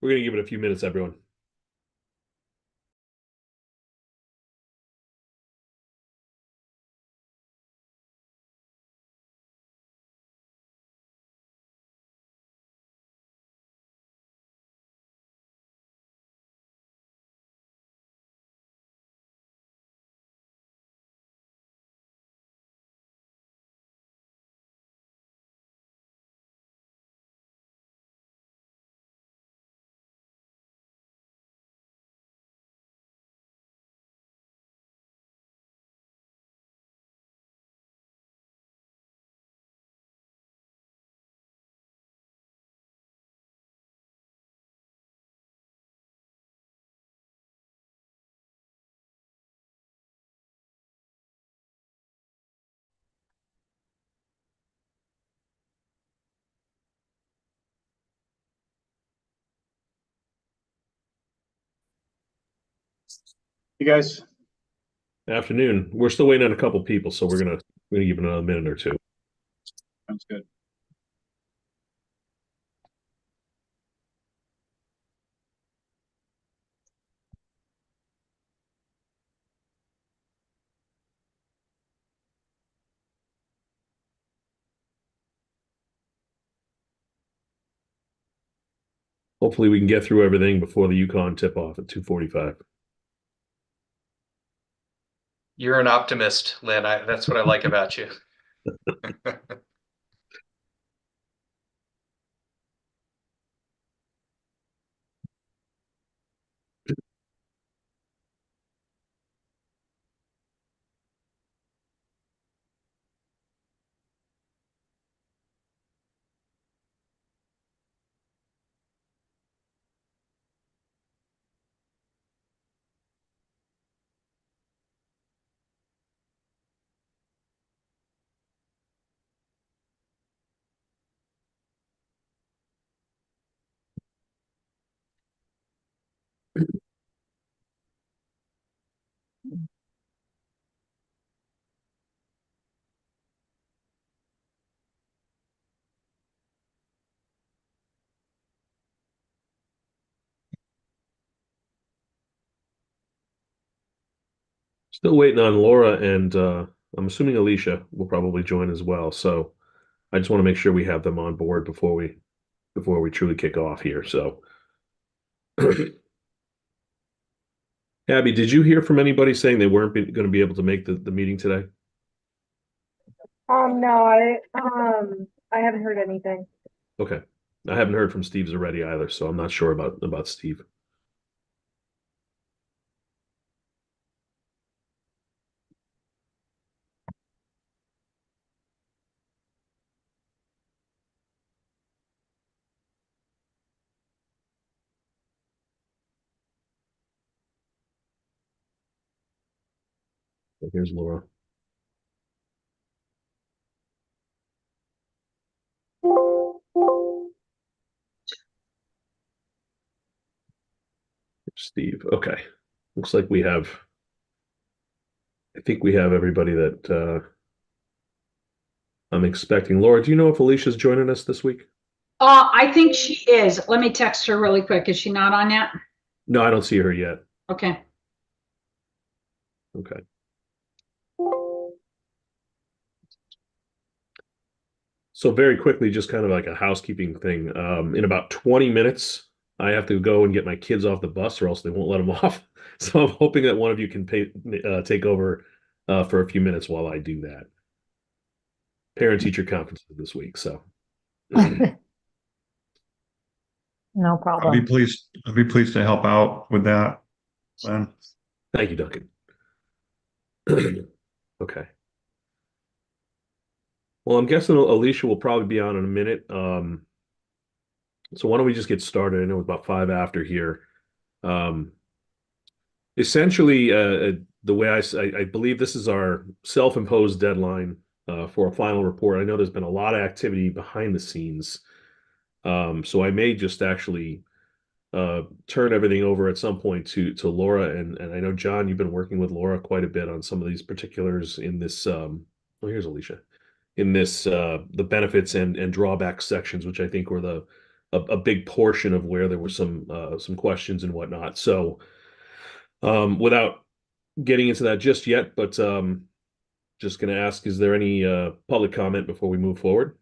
We're going to give it a few minutes, everyone. You guys, Afternoon. We're still waiting on a couple people, so we're gonna give it another minute or two. sounds good. Hopefully, we can get through everything before the Yukon tip off at 2:45. You're an optimist, Lynn. That's what I like about you. Still waiting on Laura, and I'm assuming Alicia will probably join as well. So I just want to make sure we have them on board before we truly kick off here. So, Abby, did you hear from anybody saying they weren't going to be able to make the meeting today? No, I haven't heard anything. Okay. I haven't heard from Steve's already either, so I'm not sure about Steve. Here's Laura. Steve. Okay. Looks like I think we have everybody that I'm expecting. Laura, do you know if Alicia's joining us this week? I think she is. Let me text her really quick. Is she not on yet? No, I don't see her yet. Okay. Okay. So very quickly, just kind of like a housekeeping thing. In about 20 minutes, I have to go and get my kids off the bus, or else they won't let them off. So I'm hoping that one of you can take over for a few minutes while I do that. Parent-teacher conferences this week, so No I'll be problem. pleased. I'll be pleased to help out with that, Lynn. thank you, Duncan. Okay. Well, I'm guessing Alicia will probably be on in a minute. So why don't we just get started? I know it's about five after here. Um, Essentially, the way I believe this is our self-imposed deadline for a final report. I know there's been a lot of activity behind the scenes, so I may just actually turn everything over at some point to Laura, and I know John, you've been working with Laura quite a bit on some of these particulars in this. Oh, here's Alicia in this the benefits and drawbacks sections, which I think were a big portion of where there were some questions and whatnot. So without getting into that just yet, but just going to ask, is there any public comment before we move forward?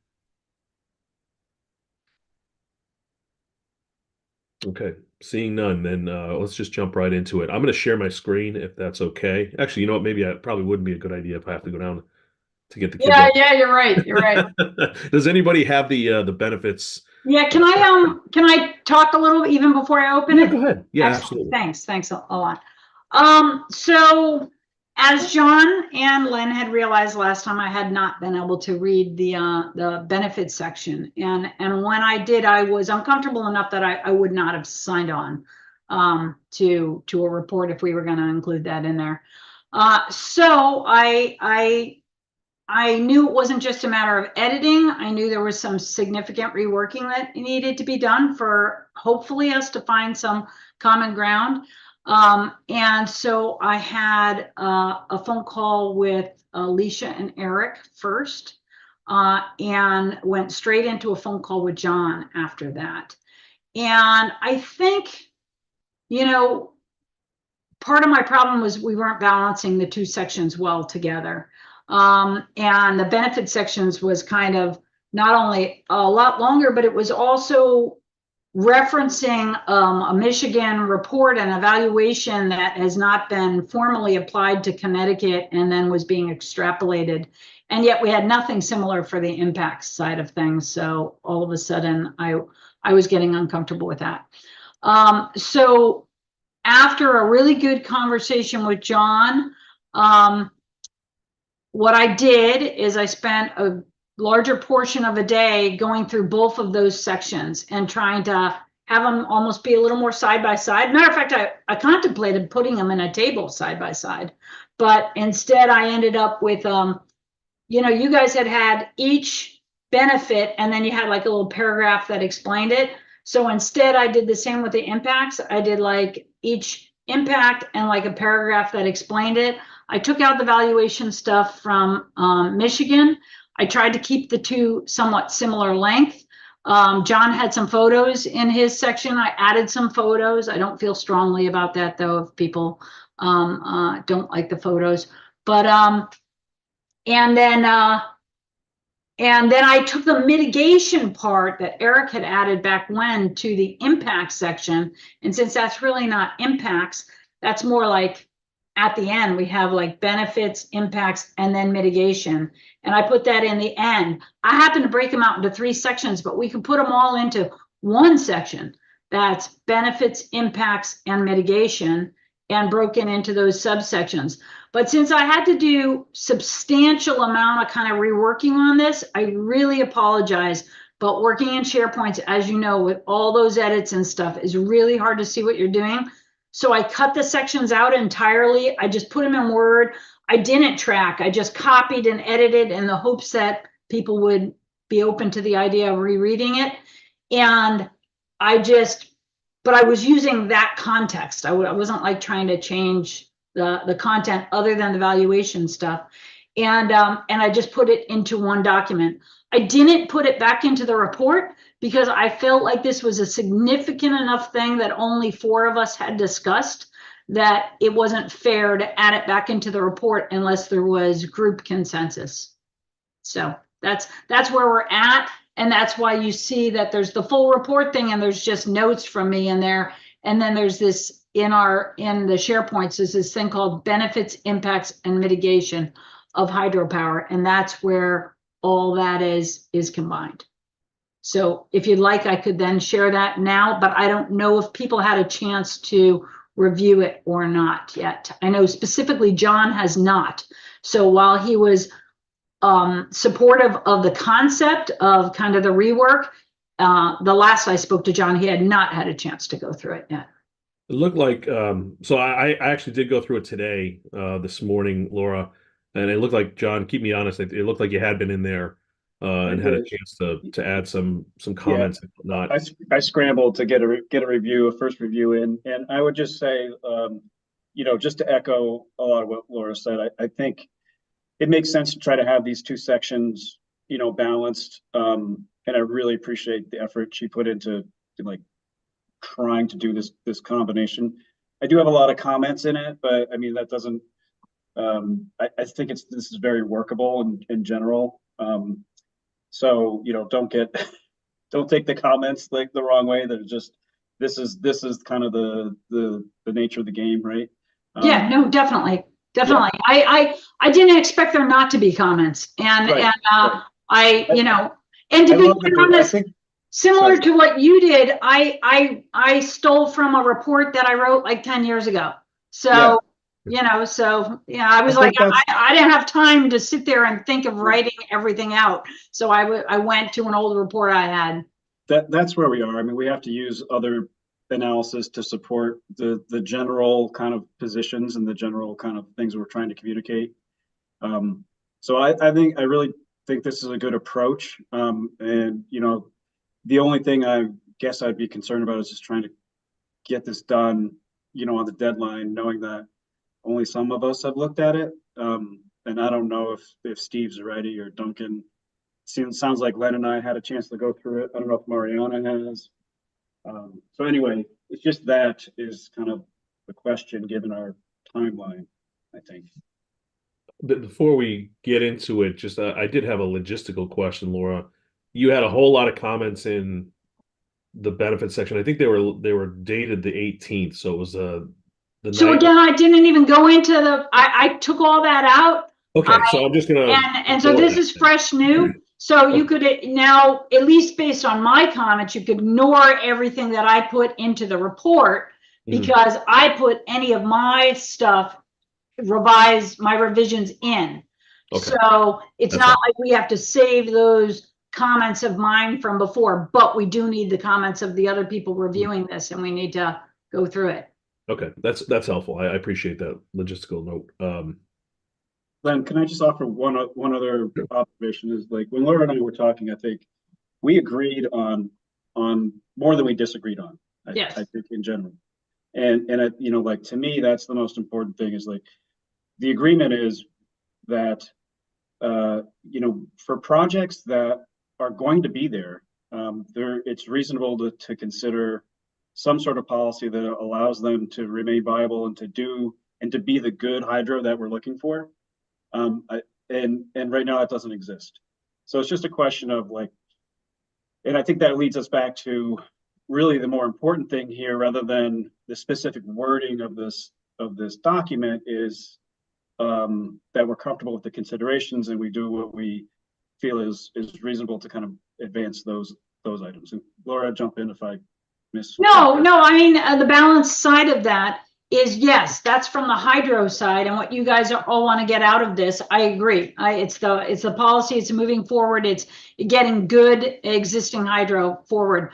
Okay, seeing none, then let's just jump right into it. I'm going to share my screen if that's okay. Actually, you know what? Maybe it probably wouldn't be a good idea if I have to go down to get the kids Yeah, up. yeah, you're right. You're right. Does anybody have the benefits? Yeah, can I talk a little even before I open Yeah, it? go ahead. Yeah, Excellent. absolutely. Thanks a lot. So as John and Lynn had realized last time, I had not been able to read the benefits section. And when I did, I was uncomfortable enough that I would not have signed on to a report if we were going to include that in there. So I knew it wasn't just a matter of editing. I knew there was some significant reworking that needed to be done for hopefully us to find some common ground. And so I had a phone call with Alicia and Eric first, and went straight into a phone call with John after that. And I think, you know, part of my problem was we weren't balancing the two sections well together. And the benefit sections was kind of not only a lot longer, but it was also referencing a Michigan report and evaluation that has not been formally applied to Connecticut and then was being extrapolated. And yet we had nothing similar for the impact side of things. So all of a sudden I was getting uncomfortable with that. So after a really good conversation with John, what I did is I spent a larger portion of a day going through both of those sections and trying to have them almost be a little more side by side. Matter of fact, I contemplated putting them in a table side by side, but instead I ended up with, you know, you guys had each benefit and then you had like a little paragraph that explained it. So instead I did the same with the impacts. I did like each impact and like a paragraph that explained it. I took out the valuation stuff from Michigan. I tried to keep the two somewhat similar length. John had some photos in his section. I added some photos. I don't feel strongly about that though, if people don't like the photos. But and then I took the mitigation part that Eric had added back when to the impact section. And since that's really not impacts, that's more like at the end, we have like benefits, impacts, and then mitigation. And I put that in the end. I happen to break them out into 3 sections, but we can put them all into one section. That's benefits, impacts, and mitigation, and broken into those subsections. But since I had to do substantial amount of kind of reworking on this, I really apologize. But working in SharePoints, as you know, with all those edits and stuff, is really hard to see what you're doing. So I cut the sections out entirely. I just put them in Word. I didn't track. I just copied and edited in the hopes that people would be open to the idea of rereading it. And but I was using that context. I wasn't like trying to change the content other than the valuation stuff. And I just put it into one document. I didn't put it back into the report because I felt like this was a significant enough thing that only 4 of us had discussed that it wasn't fair to add it back into the report unless there was group consensus. So that's where we're at. And that's why you see that there's the full report thing and there's just notes from me in there. And then there's this in the SharePoints is this thing called benefits, impacts, and mitigation of hydropower. And that's where all that is combined. So if you'd like, I could then share that now, but I don't know if people had a chance to review it or not yet. I know specifically John has not. So while he was supportive of the concept of kind of the rework, the last I spoke to John, he had not had a chance to go through it yet. It looked like so I actually did go through it today, this morning, Laura, and it looked like, John, keep me honest, it looked like you had been in there and had a chance to add some comments and whatnot. I scrambled to get a first review in, and I would just say, you know, just to echo a lot of what Laura said, I think it makes sense to try to have these 2 sections, you know, balanced. And and I really appreciate the effort she put into like trying to do this combination. I do have a lot of comments in it, but I mean that doesn't. I think this is very workable in general. So don't take the comments like the wrong way. They're just this is kind of the nature of the game, right? Yeah, no, definitely. Definitely. I didn't expect there not to be comments. And Right, right. and to I be love quite that. I honest, think similar sorry. to what you did, I stole from a report that I wrote like 10 years ago. Yeah. So, I was like, think that's I didn't have time to sit there and think of writing everything out. So I went to an old report I had. that's where we are. I mean, we have to use other analysis to support the general kind of positions and the general kind of things we're trying to communicate. So I really think this is a good approach. And the only thing I guess I'd be concerned about is just trying to get this done, on the deadline, knowing that only some of us have looked at it. And I don't know if Steve's ready or Duncan. Sounds like Len and I had a chance to go through it. I don't know if Mariana has. So anyway, it's just that is kind of the question given our timeline, I think. Before we get into it, just I did have a logistical question, Laura. You had a whole lot of comments in the benefits section. I think they were dated the 18th, so it was the So night. again, I didn't even go into I took all that out. Okay, so I'm just gonna And so this is fresh new. So you could now, at least based on my comments, you could ignore everything that I put into the report because I put any of my stuff, my revisions in. Okay. So it's That's not all. like we have to save those comments of mine from before, but we do need the comments of the other people reviewing this, and we need to go through it. Okay, that's helpful. I appreciate that logistical note. Len, can I just offer one other observation? Is like when Laura and I were talking, I think we agreed on more than we disagreed on. Yes. I think in general, and like to me, that's the most important thing. Is like the agreement is that for projects that are going to be there, it's reasonable to consider some sort of policy that allows them to remain viable and to be the good hydro that we're looking for. And right now it doesn't exist. So it's just a question of like, and I think that leads us back to really the more important thing here, rather than the specific wording of this document, is that we're comfortable with the considerations and we do what we feel is reasonable to kind of advance those items. And Laura, jump in if I miss. No, I mean, the balance side of that is, yes, that's from the hydro side, and what you guys all want to get out of this. I agree. It's the policy. It's moving forward. It's getting good existing hydro forward.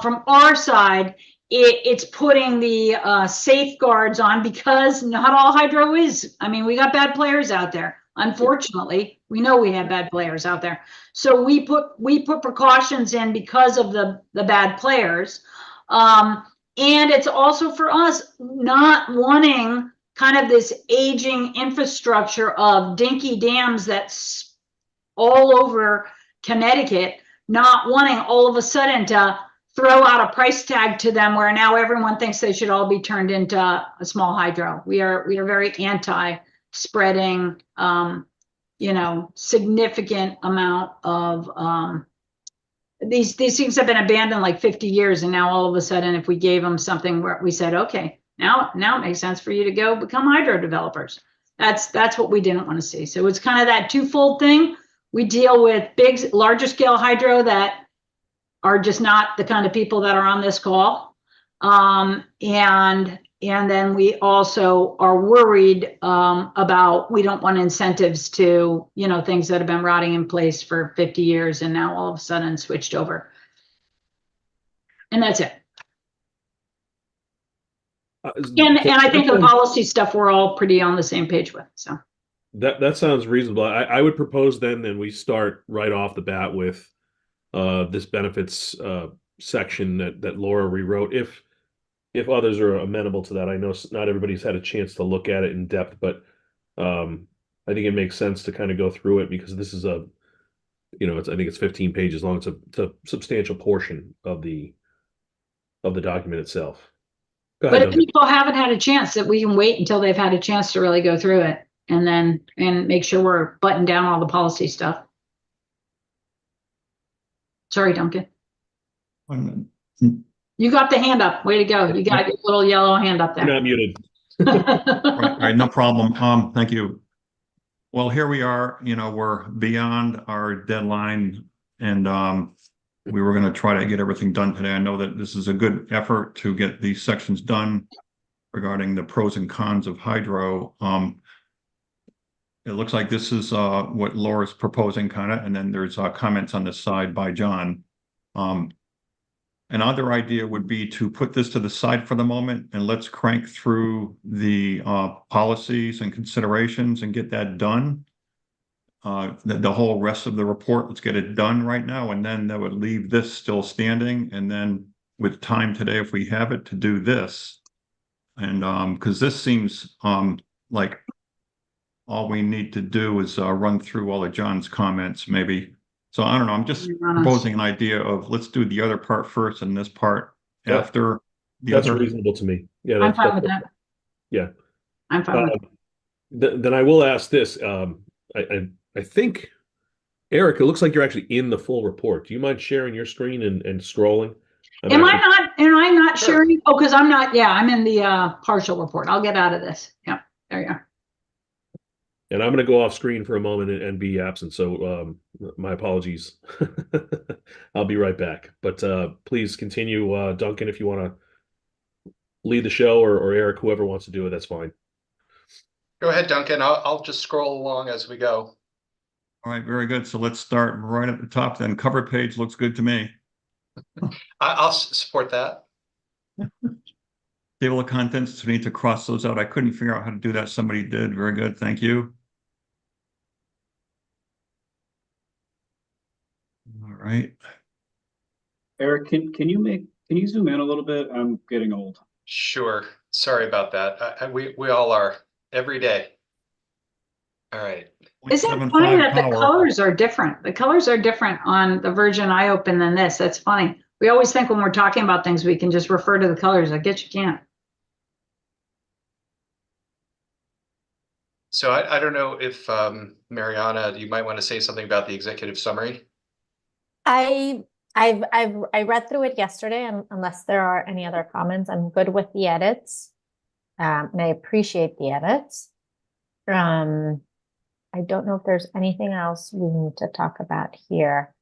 From our side, it's putting the safeguards on, because not all hydro is. I mean, we got bad players out there. Unfortunately, we know we have bad players out there. So we put precautions in because of the bad players. And it's also for us not wanting kind of this aging infrastructure of dinky dams that's all over Connecticut, not wanting all of a sudden to throw out a price tag to them where now everyone thinks they should all be turned into a small hydro. We are very anti spreading, significant amount of, these things have been abandoned like 50 years, and now all of a sudden, if we gave them something where we said, okay, now it makes sense for you to go become hydro developers. That's what we didn't want to see. So it's kind of that twofold thing. We deal with larger scale hydro that are just not the kind of people that are on this call. And then we also are worried about, we don't want incentives to, things that have been rotting in place for 50 years and now all of a sudden switched over. And that's it. And I think the policy stuff, we're all pretty on the same page with. So that sounds reasonable. I would propose then we start right off the bat with this benefits section that Laura rewrote. If others are amenable to that. I know not everybody's had a chance to look at it in depth, but I think it makes sense to kind of go through it, because this is I think it's 15 pages long. It's a substantial portion of the document itself. Go ahead, But if Duncan. people haven't had a chance, that we can wait until they've had a chance to really go through it and make sure we're buttoned down all the policy stuff. Sorry, Duncan. Um, You got the hand up. Way to go. You got your little yellow hand up You're there. not muted. Right, right, no problem. Thank you. Well, here we are, we're beyond our deadline and we were going to try to get everything done today. I know that this is a good effort to get these sections done regarding the pros and cons of hydro. It looks like this is what Laura's proposing kind of, and then there's comments on this side by John. Another idea would be to put this to the side for the moment and let's crank through the policies and considerations and get that done. The whole rest of the report, let's get it done right now, and then that would leave this still standing. And then with time today, if we have it, to do this. And because this seems like all we need to do is run through all of John's comments, maybe. So I don't know, I'm just proposing an idea of let's do the other part first and this part Yeah. after the That's other. reasonable to me. Yeah, I'm fine with that. Yeah. I'm fine with that. Then I will ask this. I think, Eric, it looks like you're actually in the full report. Do you mind sharing your screen and scrolling? Am I not Sure. sharing? Oh, because I'm not, yeah, I'm in the partial report. I'll get out of this. Yeah, there you are. And I'm going to go off screen for a moment and be absent. So my apologies. I'll be right back. But please continue, Duncan, if you want to lead the show, or Eric, whoever wants to do it, that's fine. Go ahead, Duncan. I'll just scroll along as we go. All right, very good. So let's start right at the top then. Cover page looks good to me. I'll support that. Table of contents, we need to cross those out. I couldn't figure out how to do that. Somebody did. Very good. Thank you. All right. Eric, can you zoom in a little bit? I'm getting old. Sure. Sorry about that. We all are every day. All right. Isn't it 0.75 funny that the power. colors are different? The colors are different on the version I opened than this. That's funny. We always think when we're talking about things, we can just refer to the colors. I guess you can't. So I don't know if Mariana, you might want to say something about the executive summary. I read through it yesterday, and unless there are any other comments, I'm good with the edits. And I appreciate the edits. I don't know if there's anything else we need to talk about here.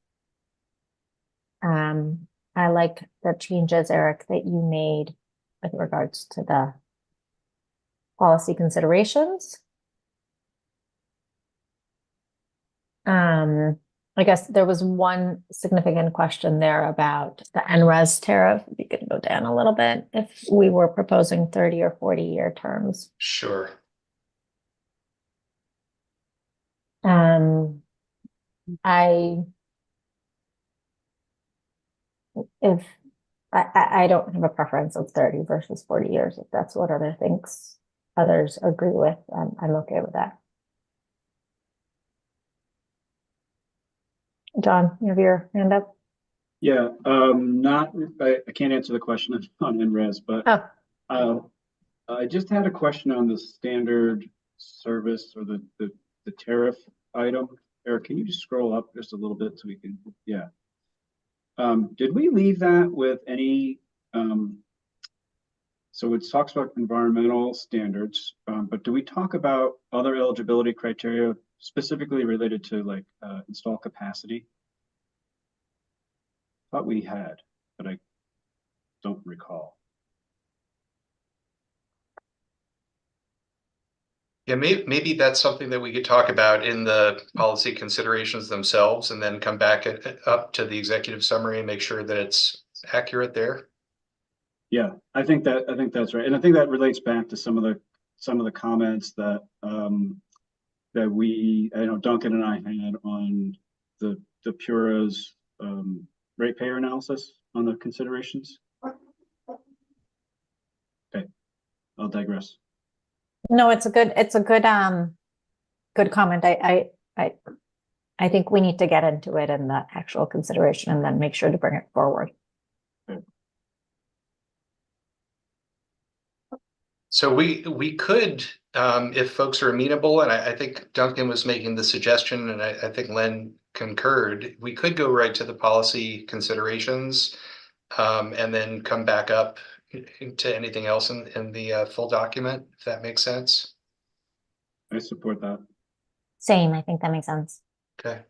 I like the changes, Eric, that you made with regards to the policy considerations. I guess there was one significant question there about the NRES tariff. If you could go down a little bit, if we were proposing 30 or 40-year terms. Sure. I don't have a preference of 30 versus 40 years. If that's what others agree with, I'm okay with that. John, you have your hand up? Yeah, I can't answer the question on NRES, but I just had a question on the standard service or the tariff item. Eric, can you just scroll up just a little bit so we can, yeah. Did we leave that with any, so it talks about environmental standards, but do we talk about other eligibility criteria specifically related to like install capacity? Thought we had, but I don't recall. Yeah, maybe that's something that we could talk about in the policy considerations themselves and then come back up to the executive summary and make sure that it's accurate there. Yeah, I think that's right. And I think that relates back to some of the comments that that I know Duncan and I had on the PURA's ratepayer analysis on the considerations. Okay, I'll digress. No, it's a good good comment. I think we need to get into it in the actual consideration and then make sure to bring it forward. So we could, if folks are amenable, and I think Duncan was making the suggestion, and I think Len concurred, we could go right to the policy considerations, and then come back up to anything else in the full document, if that makes sense. I support that. Same, I think that makes sense. Okay.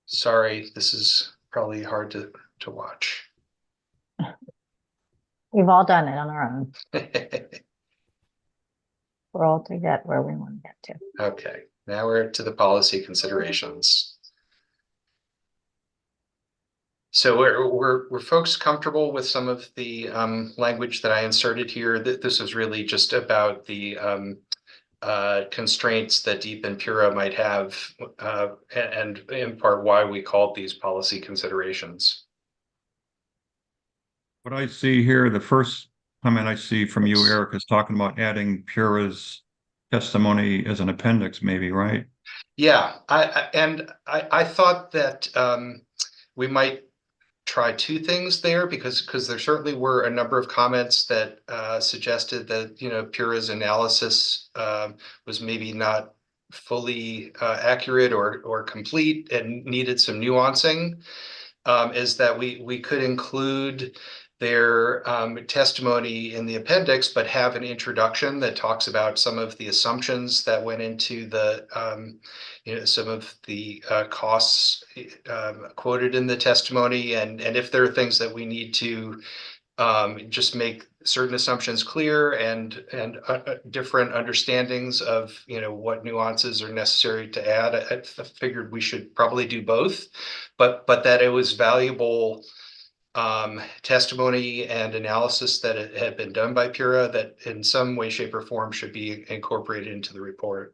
Sorry, this is probably hard to watch. We've all done it on our own. We're all to get where we want to get to. Okay, now we're to the policy considerations. So were folks comfortable with some of the language that I inserted here? This is really just about the constraints that Deep and Pura might have, and in part why we called these policy considerations. What I see here, the first comment I see from you, Eric, is talking about adding Pura's testimony as an appendix, maybe, right? Yeah, I thought that we might try two things there because there certainly were a number of comments that suggested that Pura's analysis was maybe not fully accurate or complete and needed some nuancing. Is that we could include their testimony in the appendix, but have an introduction that talks about some of the assumptions that went into the some of the costs quoted in the testimony, and if there are things that we need to just make certain assumptions clear and different understandings of what nuances are necessary to add. I figured we should probably do both, but that it was valuable testimony and analysis that it had been done by Pura that in some way, shape, or form should be incorporated into the report.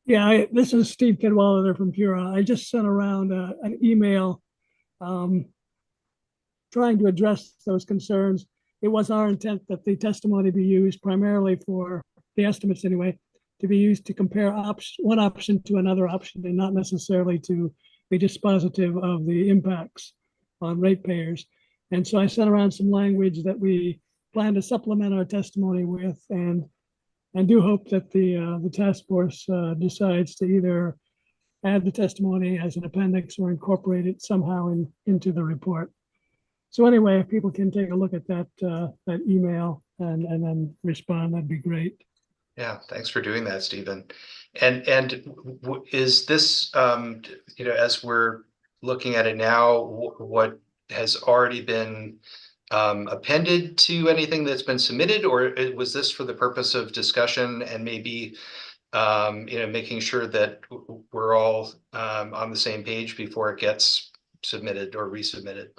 Yeah, this is Steve Kidwalader from Pura. I just sent around an email trying to address those concerns. It was our intent that the testimony be used primarily for the estimates anyway, to be used to compare one option to another option and not necessarily to be dispositive of the impacts on ratepayers. And so I sent around some language that we plan to supplement our testimony with, and do hope that the task force decides to either add the testimony as an appendix or incorporate it somehow into the report. So anyway, if people can take a look at that email and then respond, that'd be great. Yeah, thanks for doing that, Stephen. And is this as we're looking at it now, what has already been appended to anything that's been submitted, or was this for the purpose of discussion and maybe making sure that we're all on the same page before it gets submitted or resubmitted?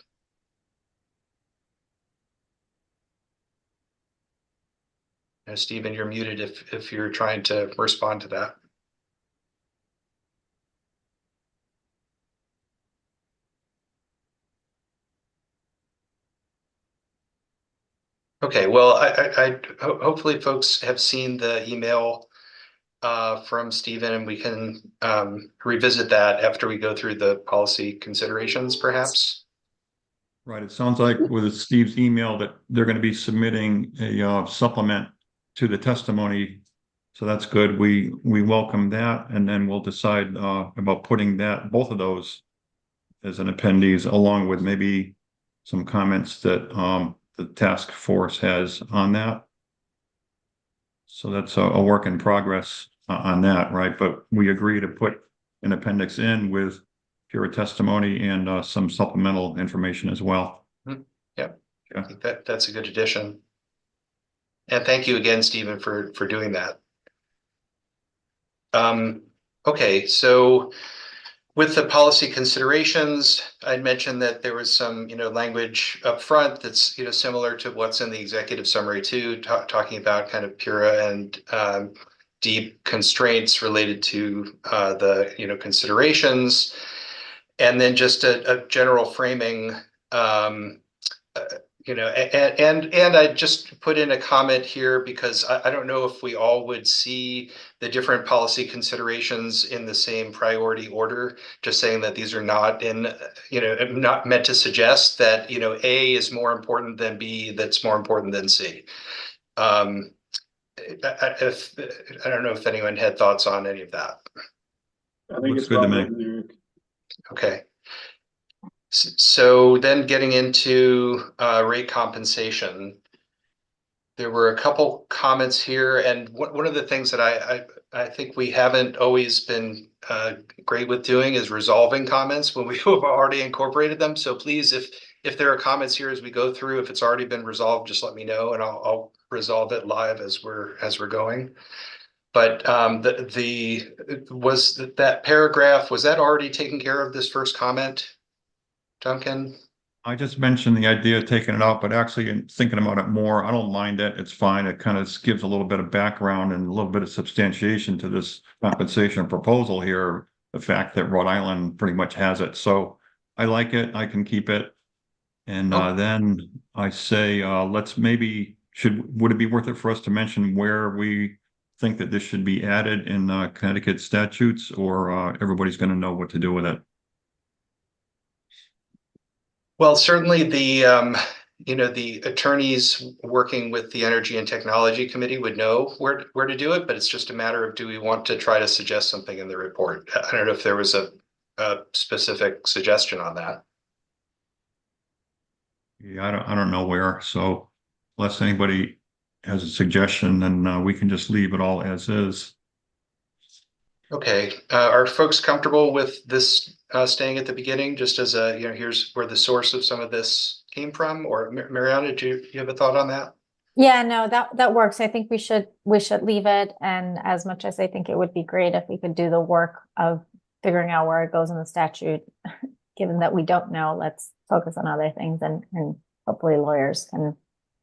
Now, Stephen, you're muted if you're trying to respond to that. Okay, well, I hopefully folks have seen the email from Stephen, and we can revisit that after we go through the policy considerations, perhaps. Right. It sounds like with Steve's email that they're going to be submitting a supplement to the testimony. So that's good. We welcome that, and then we'll decide about putting both of those as an appendix, along with maybe some comments that the task force has on that. So that's a work in progress on that, right? But we agree to put an appendix in with Pura testimony and some supplemental information as well. Yep. Yeah. I think that's a good addition. And thank you again, Stephen, for doing that. Okay, so with the policy considerations, I'd mentioned that there was some, language up front that's, similar to what's in the executive summary too, talking about kind of Pura and deep constraints related to the, considerations, and then just a general framing, and I just put in a comment here because I don't know if we all would see the different policy considerations in the same priority order, just saying that these are not not meant to suggest that, A is more important than B, that's more important than C. I don't know if anyone had thoughts on any of that. I think Looks it's good to well me. written, Eric. Okay. So then getting into rate compensation, there were a couple comments here, and one of the things that I think we haven't always been great with doing is resolving comments when we have already incorporated them. So please, if there are comments here as we go through, if it's already been resolved, just let me know, and I'll resolve it live as we're going. But was that paragraph, was that already taken care of, this first comment, Duncan? I just mentioned the idea of taking it out, but actually in thinking about it more, I don't mind it. It's fine. It kind of gives a little bit of background and a little bit of substantiation to this compensation proposal here. The fact that Rhode Island pretty much has it. So I like it. I can keep it. And then I say, let's maybe would it be worth it for us to mention where we think that this should be added in Connecticut statutes, or everybody's going to know what to do with it? Well, certainly the attorneys working with the Energy and Technology Committee would know where to do it, but it's just a matter of, do we want to try to suggest something in the report? I don't know if there was a specific suggestion on that. Yeah, I don't know where. So unless anybody has a suggestion, then we can just leave it all as is. Okay, are folks comfortable with this staying at the beginning, just as a, here's where the source of some of this came from? Or Mariana, do you have a thought on that? Yeah, no, that works. I think we should leave it. And as much as I think it would be great if we could do the work of figuring out where it goes in the statute, given that we don't know, let's focus on other things, and hopefully lawyers can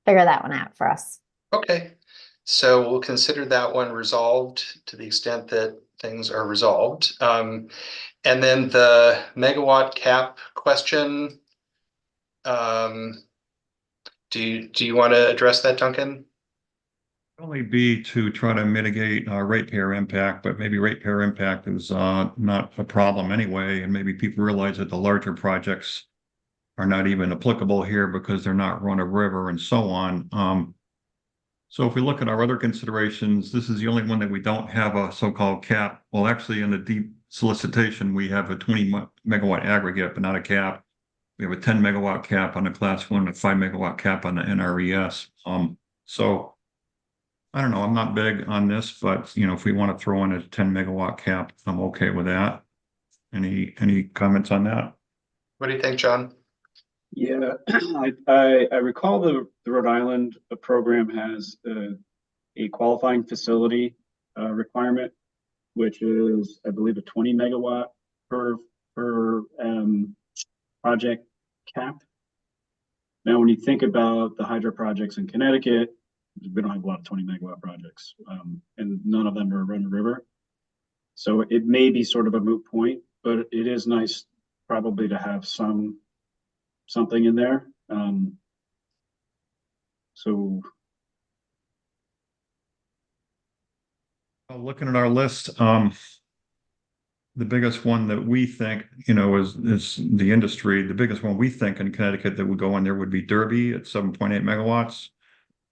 figure that one out for us. Okay, so we'll consider that one resolved to the extent that things are resolved. And then the megawatt cap question. Do you want to address that, Duncan? Only be to try to mitigate ratepayer impact, but maybe ratepayer impact is not a problem anyway, and maybe people realize that the larger projects are not even applicable here because they're not run of river and so on. So if we look at our other considerations, this is the only one that we don't have a so-called cap. Well, actually, in the deep solicitation, we have a 20 megawatt aggregate, but not a cap. We have a 10 megawatt cap on the class 1, a 5 megawatt cap on the NRES. So I don't know, I'm not big on this, but if we want to throw in a 10 megawatt cap, I'm okay with that. Any comments on that? What do you think, John? Yeah, I recall the Rhode Island program has a qualifying facility requirement, which is, I believe, a 20 megawatt per project cap. Now, when you think about the hydro projects in Connecticut, we don't have a lot of 20 megawatt projects, and none of them are run river. So it may be sort of a moot point, but it is nice probably to have something in there. So looking at our list, the biggest one that we think, is the industry. The biggest one we think in Connecticut that would go in there would be Derby at 7.8 megawatts.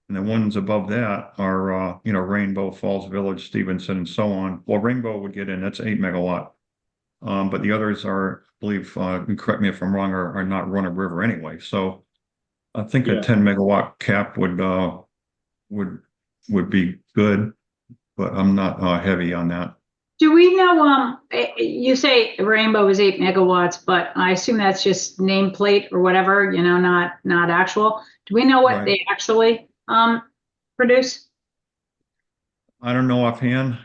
And the ones above that are, Rainbow, Falls Village, Stevenson, and so on. Well, Rainbow would get in, that's 8 megawatt. But the others are, I believe, correct me if I'm wrong, are not run of river anyway. So I think a 10 megawatt cap would be good, but I'm not heavy on that. Do we know, you say Rainbow is 8 megawatts, but I assume that's just nameplate or whatever, not actual. Do we know what they actually produce? I don't know offhand,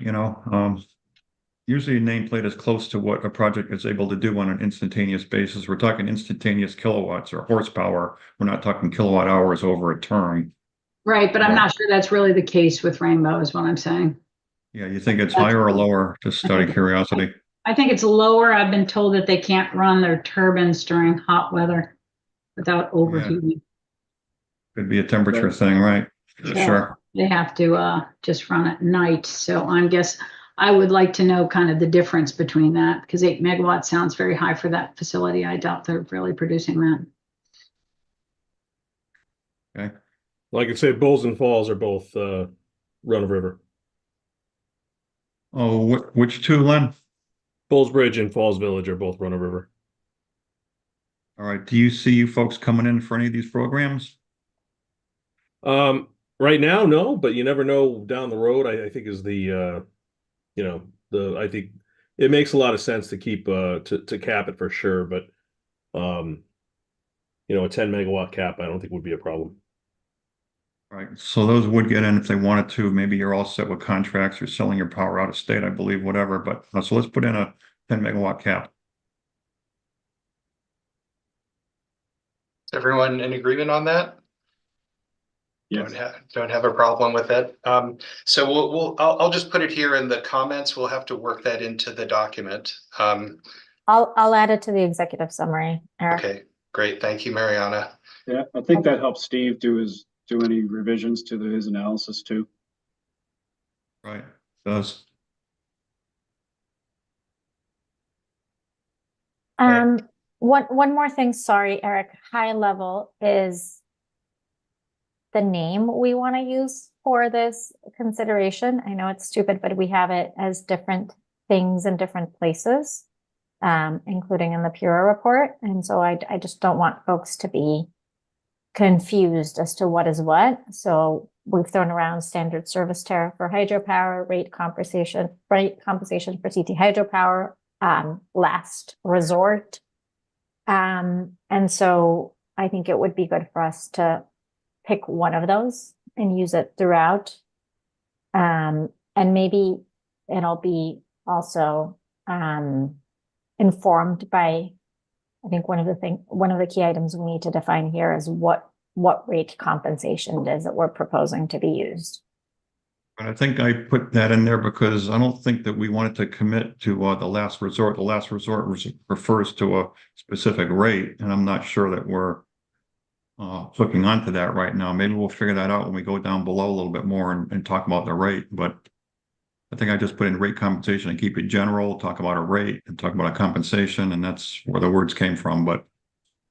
usually a nameplate is close to what a project is able to do on an instantaneous basis. We're talking instantaneous kilowatts or horsepower. We're not talking kilowatt hours over a term. Right, but I'm not sure that's really the case with Rainbow is what I'm saying. Yeah, you think it's higher or lower? Just out of curiosity. I think it's lower. I've been told that they can't run their turbines during hot weather without overheating. Could be a temperature Right. thing, right? For Yeah. sure. They have to just run at night. So I would like to know kind of the difference between that, because 8 megawatts sounds very high for that facility. I doubt they're really producing that. Okay. Like I said, Bulls and Falls are both run of river. Oh, which two, Len? Bulls Bridge and Falls Village are both run of river. All right. Do you see you folks coming in for any of these programs? Right now, no, but you never know down the road. I think is I think it makes a lot of sense to keep to cap it for sure, but um, a 10 megawatt cap I don't think would be a problem. Right. So those would get in if they wanted to. Maybe you're all set with contracts. You're selling your power out of state, I believe, whatever. But so let's put in a 10 megawatt cap. Is everyone in agreement on that? Yes. Don't have a problem with it. So I'll just put it here in the comments. We'll have to work that into the document. I'll add it to the executive summary, Eric. Okay, great. Thank you, Mariana. Yeah, I think that helps Steve do any revisions to his analysis too. Right. Does. One more thing, sorry, Eric, high level is the name we want to use for this consideration. I know it's stupid, but we have it as different things in different places, including in the Pura report. And so I just don't want folks to be confused as to what is what. So we've thrown around standard service tariff for hydropower, rate compensation for CT hydropower, last resort. And so I think it would be good for us to pick one of those and use it throughout. And maybe it'll be also informed by, I think one of the key items we need to define here is what rate compensation it is that we're proposing to be used. And I think I put that in there because I don't think that we wanted to commit to the last resort. The last resort refers to a specific rate, and I'm not sure that we're hooking onto that right now. Maybe we'll figure that out when we go down below a little bit more and talk about the rate. But I think I just put in rate compensation and keep it general, talk about a rate and talk about a compensation, and that's where the words came from. But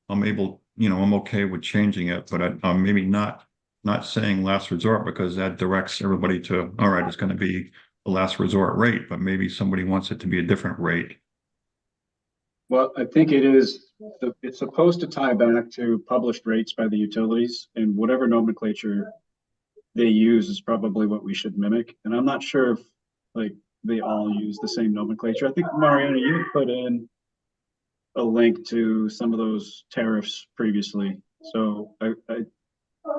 I'm okay with changing it, but I'm maybe not saying last resort because that directs everybody to, all right, it's going to be the last resort rate, but maybe somebody wants it to be a different rate. Well, I think it's supposed to tie back to published rates by the utilities, and whatever nomenclature they use is probably what we should mimic. And I'm not sure if they all use the same nomenclature. I think, Mariana, you put in a link to some of those tariffs previously. So I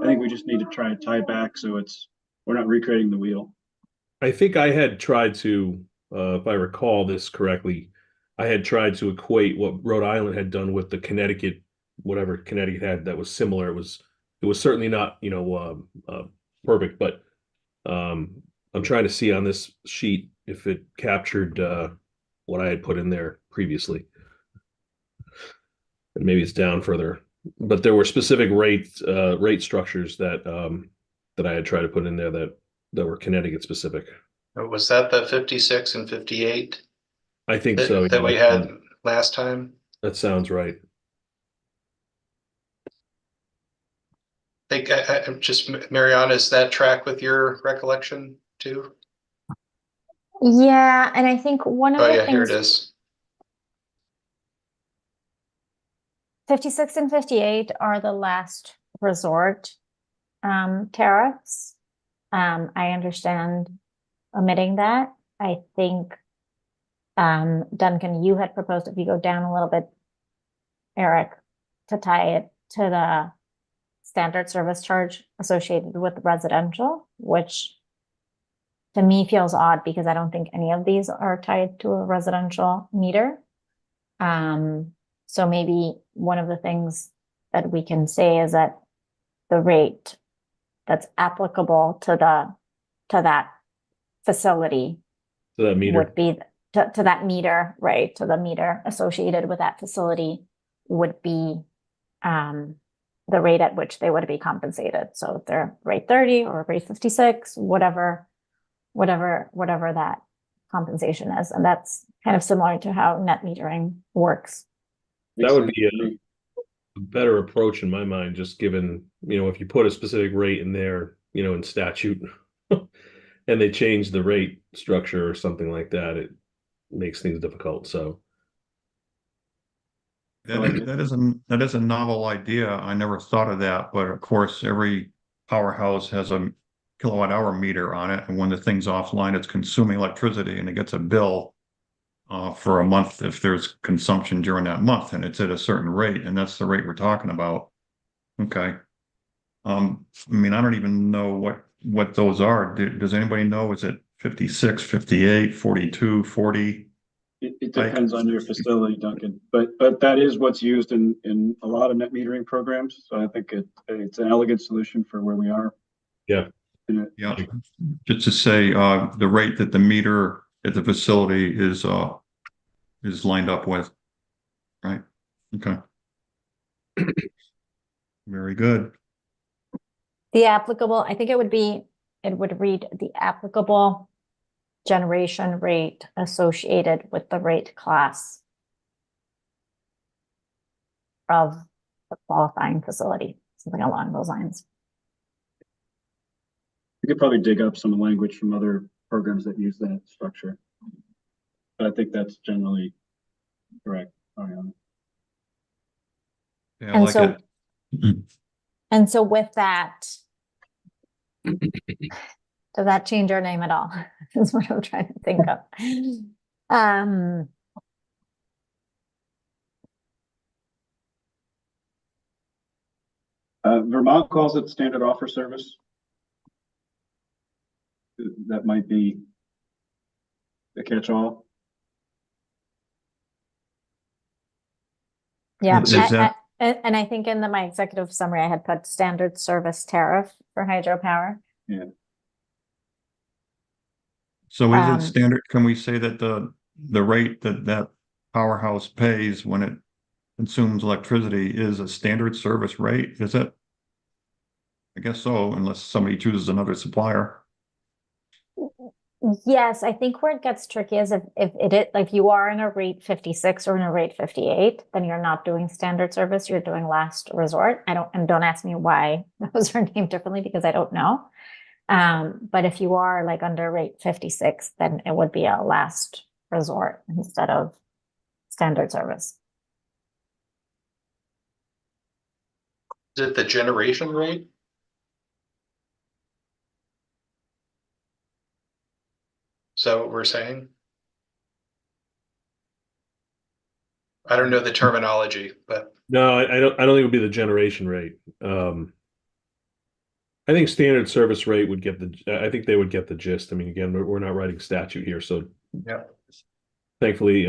think we just need to try to tie back so we're not recreating the wheel. I think I had tried to, if I recall this correctly, I had tried to equate what Rhode Island had done with the Connecticut, whatever Connecticut had that was similar. It was certainly not, perfect, but I'm trying to see on this sheet if it captured what I had put in there previously. And maybe it's down further, but there were specific rate structures that I had tried to put in there that were Connecticut specific. Was that the 56 and 58 I think so. that we had last time? That sounds right. I think I'm just, Mariana, is that track with your recollection too? Yeah, and I think one of Oh the yeah, here it things, is. 56 and 58 are the last resort tariffs. I understand omitting that. I think, Duncan, you had proposed if you go down a little bit, Eric, to tie it to the standard service charge associated with residential, which to me feels odd because I don't think any of these are tied to a residential meter. So maybe one of the things that we can say is that the rate that's applicable to that facility So that meter would be to that meter, right? To the meter associated with that facility would be the rate at which they would be compensated. So if they're rate 30 or rate 56, whatever that compensation is. And that's kind of similar to how net metering works. That would be Makes sense to me. a better approach in my mind, just given, if you put a specific rate in there, in statute, and they change the rate structure or something like that, it makes things difficult. So That is a novel idea. I never thought of that, but of course, every powerhouse has a kilowatt hour meter on it, and when the thing's offline, it's consuming electricity, and it gets a bill for a month if there's consumption during that month, and it's at a certain rate, and that's the rate we're talking about. Okay. I mean, I don't even know what those are. Does anybody know? Is it 56, 58, 42, 40? It depends on your facility, Duncan, but that is what's used in a lot of net metering programs. So I think it's an elegant solution for where we are. yeah, Yeah, just to say, the rate that the meter at the facility is lined up with, right? Okay. Very good. I think it would read the applicable generation rate associated with the rate class of the qualifying facility, something along those lines. You could probably dig up some language from other programs that use that structure. But I think that's generally correct. Yeah, I And like so, it. and so with that, does that change our name at all? Is what I'm trying to think of. Vermont calls it standard offer service. That might be a catch-all. Yeah, Is that- and I think in my executive summary, I had put standard service tariff for hydropower. Yeah. So is Um, it standard? Can we say that the rate that powerhouse pays when it consumes electricity is a standard service rate? Is it? I guess so, unless somebody chooses another supplier. Yes, I think where it gets tricky is if you are in a rate 56 or in a rate 58, then you're not doing standard service, you're doing last resort. Don't ask me why those are named differently because I don't know. But if you are like under rate 56, then it would be a last resort instead of standard service. Is it the generation rate? Is that what we're saying? I don't know the terminology, but no, I don't think it would be the generation rate. I think standard service rate would I think they would get the gist. I mean, again, we're not writing statute here, so yeah. thankfully,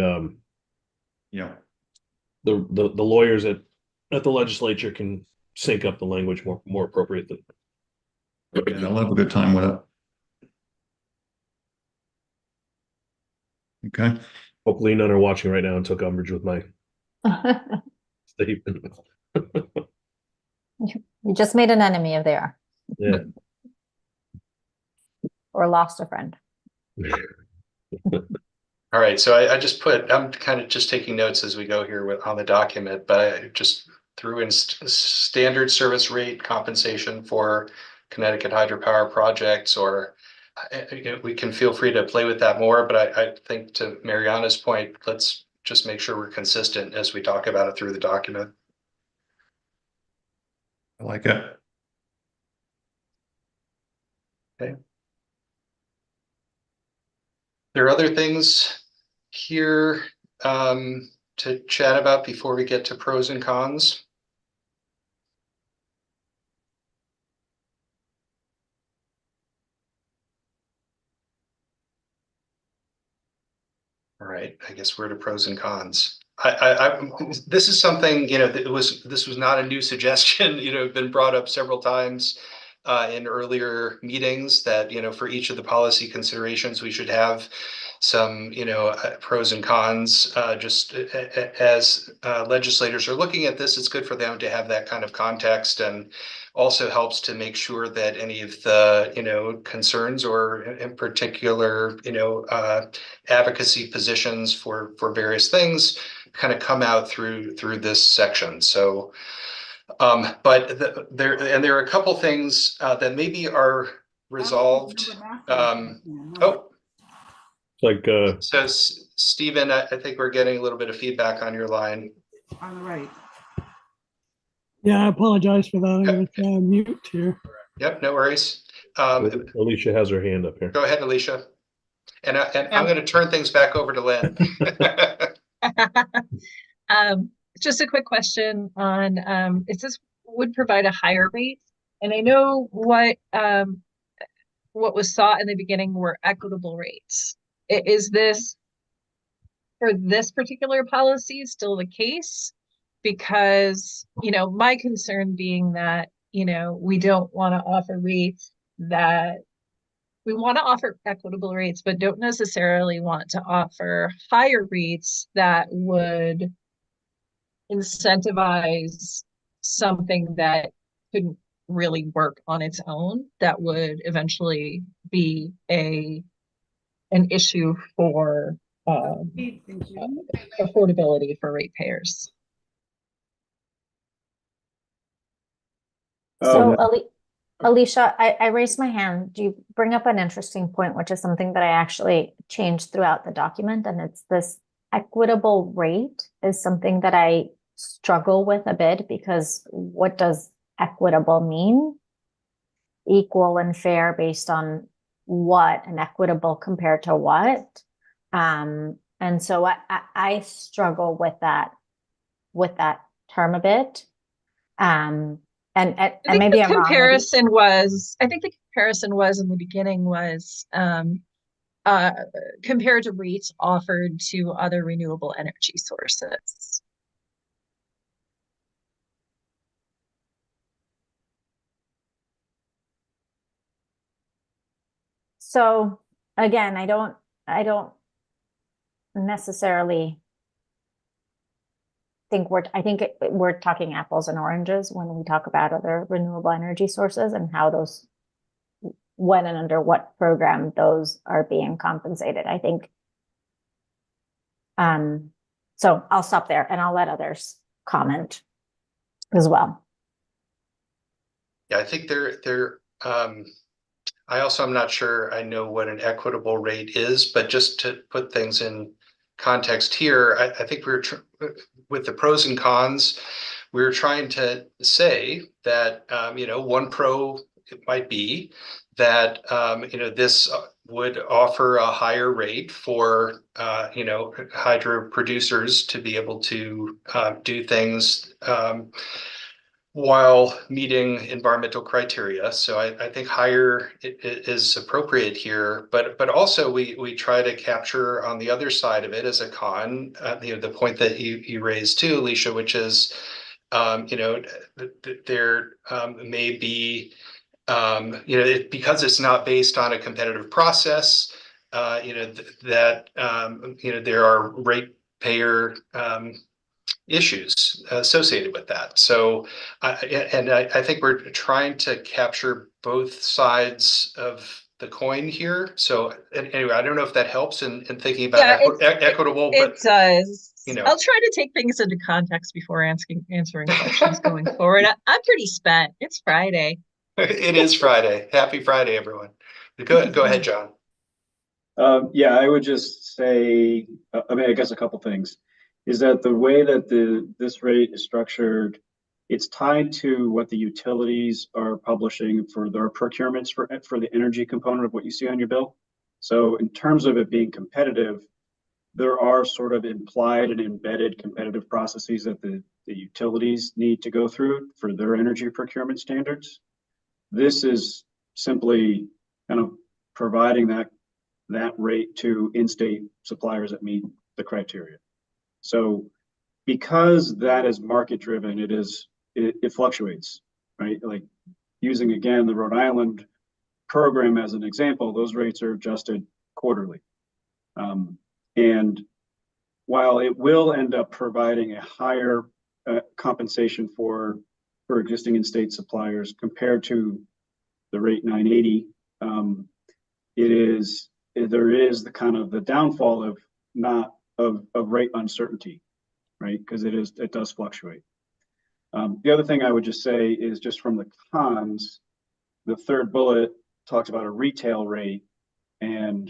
Yeah. the lawyers at the legislature can sync up the language more appropriately. And I'll have a good time with it. Okay. Hopefully none are watching right now and took umbrage with my statement. You just made an enemy of there. Yeah. Or lost a friend. All right, so I just I'm kind of just taking notes as we go here on the document, but I just threw in standard service rate compensation for Connecticut hydropower projects, or we can feel free to play with that more, but I think to Mariana's point, let's just make sure we're consistent as we talk about it through the document. I like it. Okay. There are other things here to chat about before we get to pros and cons. All right, I guess we're to pros and cons. This is something, this was not a new suggestion, been brought up several times in earlier meetings that, for each of the policy considerations, we should have some, pros and cons, just as legislators are looking at this, it's good for them to have that kind of context, and also helps to make sure that any of the, concerns or in particular, advocacy positions for various things kind of come out through this section. So, but there are a couple things that maybe are resolved. Oh, Like, so Stephen, I think we're getting a little bit of feedback on your line. On the right. Yeah, I apologize for that. I'm going to try and mute here. Yep, no worries. Alicia has her hand up here. Go ahead, Alicia. And I'm going to turn things back over to Lynn. Just a quick question on, it says would provide a higher rate. And I know what was sought in the beginning were equitable rates. Is this, for this particular policy, still the case? Because, my concern being that, we don't want to offer rates that we want to offer equitable rates, but don't necessarily want to offer higher rates that would incentivize something that couldn't really work on its own, that would eventually be an issue for affordability for ratepayers. So, Alicia, I raised my hand. You bring up an interesting point, which is something that I actually changed throughout the document, and it's this equitable rate is something that I struggle with a bit, because what does equitable mean? Equal and fair based on what, and equitable compared to what? And so I struggle with that term a bit. And maybe I'm wrong. I think the comparison was in the beginning was compared to rates offered to other renewable energy sources. So again, I don't necessarily think we're talking apples and oranges when we talk about other renewable energy sources and how those, when and under what program those are being compensated. I think, so I'll stop there and I'll let others comment as well. Yeah, I think I also am not sure I know what an equitable rate is, but just to put things in context here, I think with the pros and cons, we were trying to say that, one pro it might be that, this would offer a higher rate for, hydro producers to be able to do things while meeting environmental criteria. So I think higher is appropriate here, but also we try to capture on the other side of it as a con, the point that you raised too, Alicia, which is, there may be, because it's not based on a competitive process, that there are ratepayer issues associated with that. So, I think we're trying to capture both sides of the coin here. So anyway, I don't know if that helps in thinking about equitable. It does. I'll try to take things into context before answering questions going forward. I'm pretty spent. It's Friday. It is Friday. Happy Friday, everyone. Go ahead, John. Yeah, I would just say, I guess a couple things. Is that the way that this rate is structured, it's tied to what the utilities are publishing for their procurements for the energy component of what you see on your bill. So in terms of it being competitive, there are sort of implied and embedded competitive processes that the utilities need to go through for their energy procurement standards. This is simply kind of providing that rate to in-state suppliers that meet the criteria. So because that is market driven, it fluctuates, right? Like using again the Rhode Island program as an example, those rates are adjusted quarterly. And while it will end up providing a higher compensation for existing in-state suppliers compared to the rate 980, there is the kind of the downfall of not of rate uncertainty, right? Because it does fluctuate. The other thing I would just say is just from the cons, the third bullet talks about a retail rate, and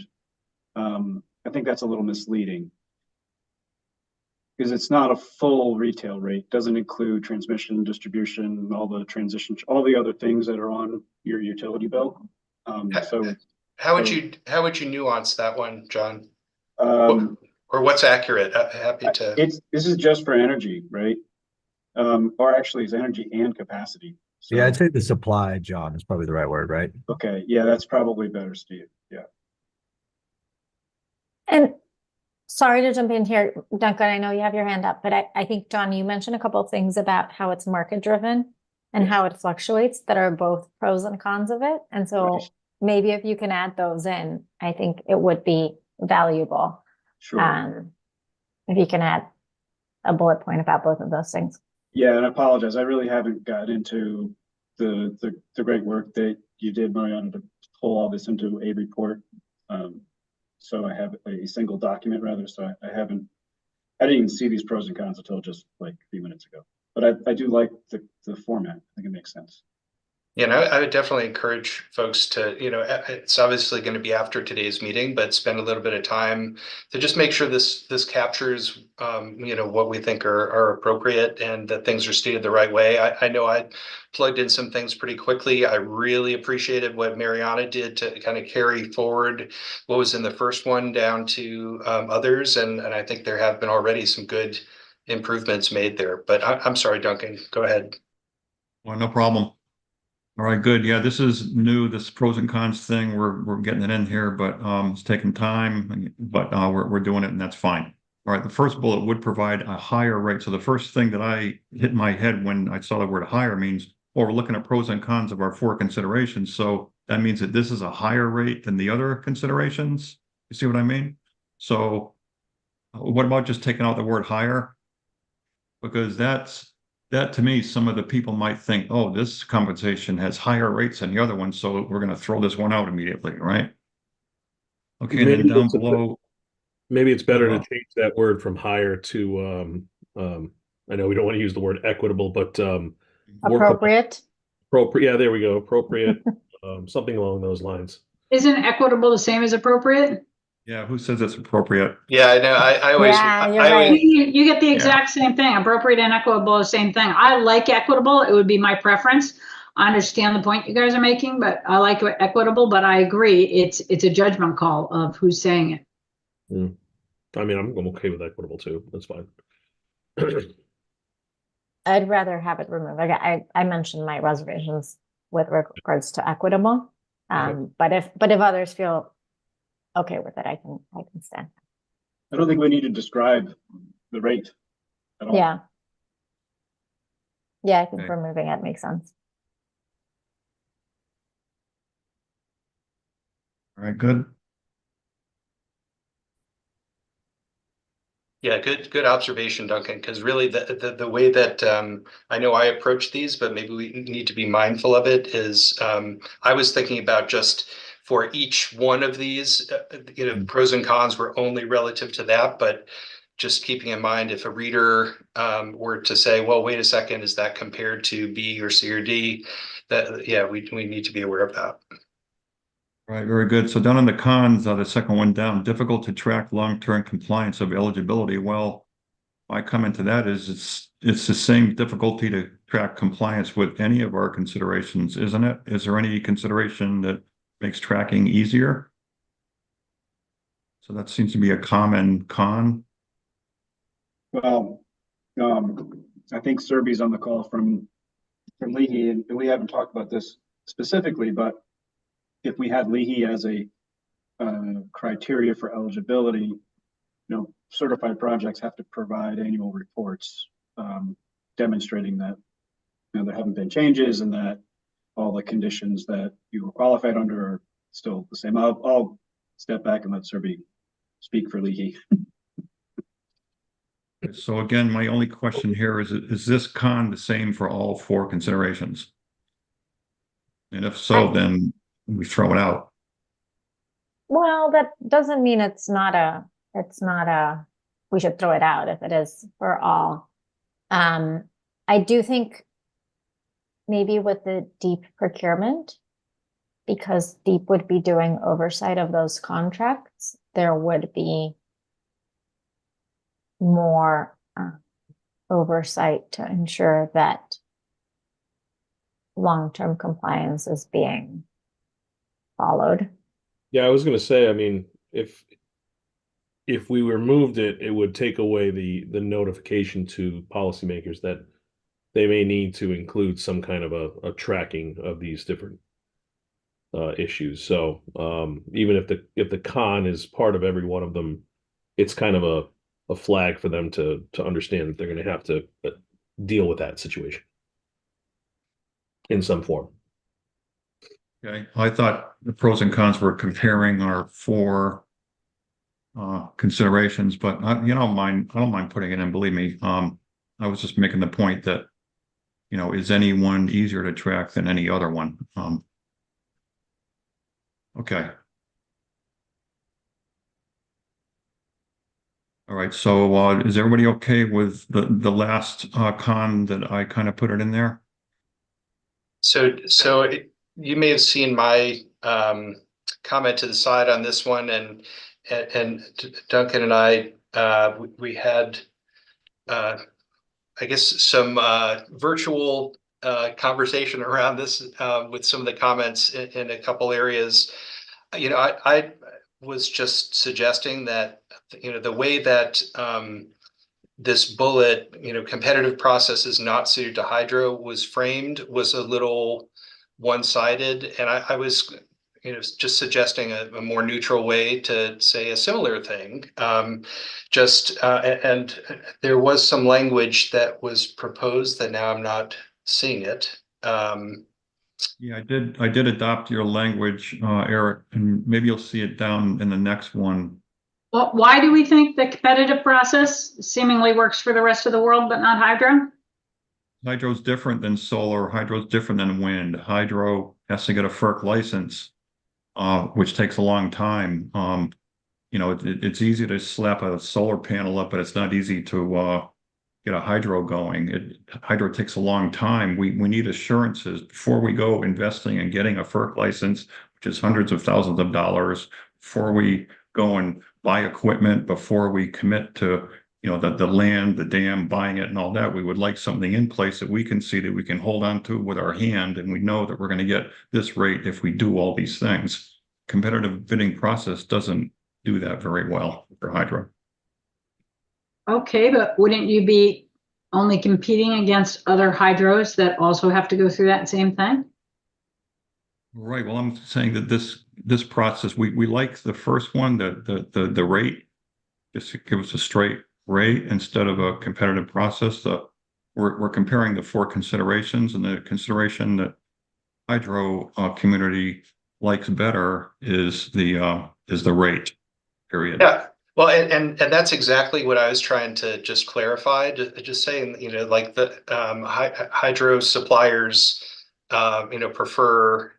I think that's a little misleading because it's not a full retail rate. Doesn't include transmission, distribution, all the transition, all the other things that are on your utility bill. How would you nuance that one, John? Um, Or what's accurate? Happy to. This is just for energy, right? Or actually, it's energy and capacity. So, Yeah, I'd say the supply, John, is probably the right word, right? okay, yeah, that's probably better, Steve. Yeah. And sorry to jump in here, Duncan, I know you have your hand up, but I think, John, you mentioned a couple of things about how it's market driven and how it fluctuates that are both pros and cons of it. And so Right. maybe if you can add those in, I think it would be valuable. Sure. If you can add a bullet point about both of those things. Yeah, and I apologize. I really haven't got into the great work that you did, Mariana, to pull all this into a report. So I have a single document rather. So I didn't even see these pros and cons until just like a few minutes ago. But I do like the format. I think it makes sense. You know, I would definitely encourage folks to, it's obviously going to be after today's meeting, but spend a little bit of time to just make sure this captures, what we think are appropriate and that things are stated the right way. I know I plugged in some things pretty quickly. I really appreciated what Mariana did to kind of carry forward what was in the first one down to others. And I think there have been already some good improvements made there. But I'm sorry, Duncan, go ahead. Well, no problem. All right, good. Yeah, this is new, this pros and cons thing. We're getting it in here, but it's taking time, but we're doing it and that's fine. All right, the first bullet would provide a higher rate. So the first thing that I hit in my head when I saw the word higher means, well, we're looking at pros and cons of our 4 considerations. So that means that this is a higher rate than the other considerations. You see what I mean? So what about just taking out the word higher? Because that to me, some of the people might think, oh, this compensation has higher rates than the other one, so we're going to throw this one out immediately, right? Okay, and then down below. Maybe it's better to change that word from higher to, I know we don't want to use the word equitable, but Appropriate. Appropriate. Yeah, there we go. Appropriate. Something along those lines. Isn't equitable the same as appropriate? Yeah, who says it's appropriate? Yeah, I know. I always, Yeah, you're I always, right. You get the exact same thing. Appropriate and equitable, the same thing. I like equitable. It would be my preference. I understand the point you guys are making, but I like equitable, but I agree. It's a judgment call of who's saying it. I mean, I'm okay with equitable too. That's fine. I'd rather have it removed. I mentioned my reservations with regards to equitable. But if others feel okay with it, I can stand. I don't think we need to describe the rate at all. Yeah. Yeah, I think removing it makes sense. All right, good. Yeah, good observation, Duncan, because really the way that I know I approach these, but maybe we need to be mindful of it is I was thinking about just for each one of these, pros and cons were only relative to that, but just keeping in mind if a reader were to say, well, wait a second, is that compared to B or C or D? That, yeah, we need to be aware of that. Right, very good. So down on the cons, the second one down, difficult to track long-term compliance of eligibility. Well, my comment to that is it's the same difficulty to track compliance with any of our considerations, isn't it? Is there any consideration that makes tracking easier? So that seems to be a common con. Well, I think Serby's on the call from Leahy, and we haven't talked about this specifically, but if we had Leahy as a criteria for eligibility, certified projects have to provide annual reports demonstrating that there haven't been changes and that all the conditions that you were qualified under are still the same. I'll step back and let Serby speak for Leahy. So again, my only question here is this con the same for all 4 considerations? And if so, then we throw it out. Well, that doesn't mean it's not we should throw it out if it is for all. I do think maybe with the deep procurement, because deep would be doing oversight of those contracts, there would be more oversight to ensure that long-term compliance is being followed. Yeah, I was going to say, I mean, if we removed it, it would take away the notification to policymakers that they may need to include some kind of a tracking of these different issues. So even if the con is part of every one of them, it's kind of a flag for them to understand that they're going to have to deal with that situation in some form. Okay, I thought the pros and cons were comparing our 4 considerations, but I don't mind putting it in, believe me. I was just making the point that, is any one easier to track than any other one? Okay. All right, so is everybody okay with the last con that I kind of put it in there? So you may have seen my comment to the side on this one, and Duncan and I we had I guess some virtual conversation around this with some of the comments in a couple areas. I was just suggesting that the way that this bullet, competitive process is not suited to hydro was framed was a little one-sided, and I was just suggesting a more neutral way to say a similar thing. And there was some language that was proposed that now I'm not seeing it. Yeah, I did adopt your language, Eric, and maybe you'll see it down in the next one. Well, why do we think the competitive process seemingly works for the rest of the world, but not hydro? Hydro's different than solar. Hydro's different than wind. Hydro has to get a FERC license, which takes a long time. It's easy to slap a solar panel up, but it's not easy to get a hydro going. Hydro takes a long time. We need assurances before we go investing and getting a FERC license, which is hundreds of thousands of dollars, before we go and buy equipment, before we commit to the land, the dam, buying it and all that. We would like something in place that we can see, that we can hold on to with our hand, and we know that we're going to get this rate if we do all these things. Competitive bidding process doesn't do that very well for hydro. Okay, but wouldn't you be only competing against other hydros that also have to go through that same thing? Right. Well, I'm saying that this process, we like the first one, the rate, just to give us a straight rate instead of a competitive process. We're comparing the 4 considerations, and the consideration that hydro community likes better is the rate, period. Yeah. Well, and that's exactly what I was trying to just clarify. Just saying, like the hydro suppliers, prefer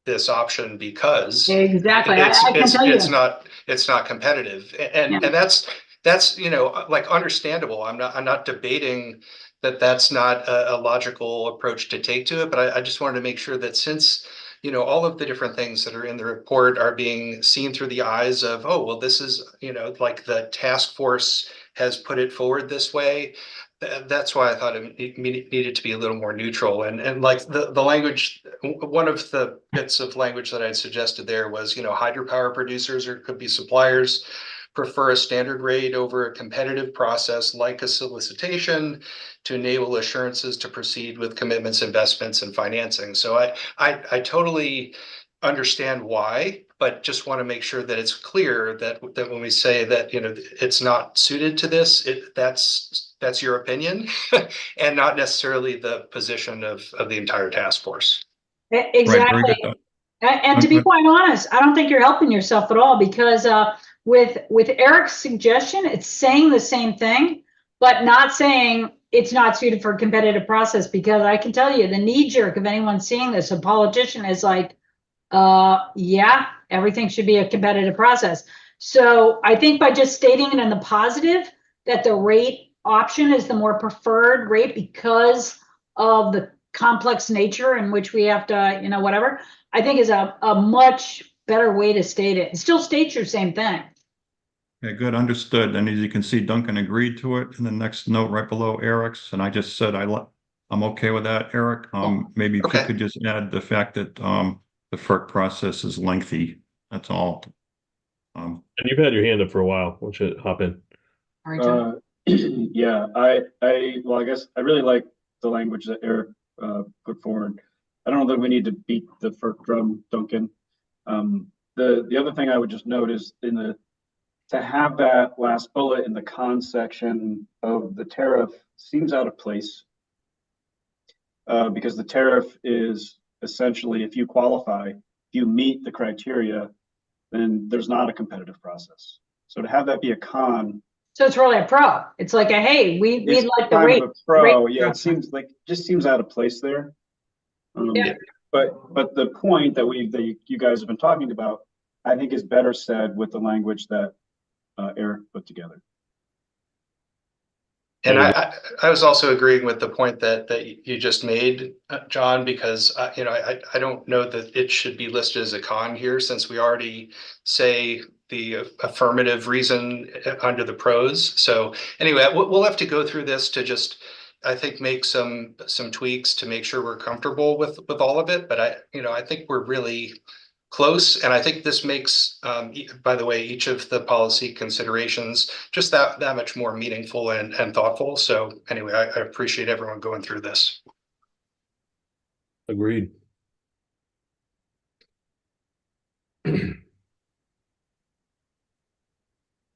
this option because Exactly. I can tell you. It's not competitive, and that's like understandable. I'm not debating that that's not a logical approach to take to it, but I just wanted to make sure that since all of the different things that are in the report are being seen through the eyes of, oh, well, this is, like the task force has put it forward this way. That's why I thought it needed to be a little more neutral. And like the language, one of the bits of language that I'd suggested there was, hydropower producers or could be suppliers prefer a standard rate over a competitive process like a solicitation to enable assurances to proceed with commitments, investments, and financing. So I totally understand why, but just want to make sure that it's clear that when we say that it's not suited to this, that's your opinion and not necessarily the position of the entire task force. Exactly. Right, very good. And to be quite honest, I don't think you're helping yourself at all, because with Eric's suggestion, it's saying the same thing, but not saying it's not suited for a competitive process, because I can tell you the knee jerk of anyone seeing this, a politician is like, yeah, everything should be a competitive process. So I think by just stating it in the positive, that the rate option is the more preferred rate because of the complex nature in which we have to, whatever, I think is a much better way to state it. It still states your same thing. Okay, good, understood. And as you can see, Duncan agreed to it in the next note right below Eric's, and I just said I'm okay with that, Eric. Maybe if you Okay. could just add the fact that the FERC process is lengthy. That's all. And you've had your hand up for a while. Why don't you hop in? All right, John. Yeah, well, I guess I really like the language that Eric put forward. I don't know that we need to beat the FERC drum, Duncan. The other thing I would just note is to have that last bullet in the con section of the tariff seems out of place, because the tariff is essentially, if you qualify, if you meet the criteria, then there's not a competitive process. So to have that be a con, So it's really a pro. It's like a, hey, we'd it's like the kind rate. of a pro. rate Yeah, it structure. seems like, just seems out of place there. Yeah. But the point that you guys have been talking about, I think is better said with the language that Eric put together. And I was also agreeing with the point that you just made, John, because I don't know that it should be listed as a con here, since we already say the affirmative reason under the pros. So anyway, we'll have to go through this to just, I think, make some tweaks to make sure we're comfortable with all of it. But I think we're really close, and I think this makes, by the way, each of the policy considerations just that much more meaningful and thoughtful. So anyway, I appreciate everyone going through this. Agreed.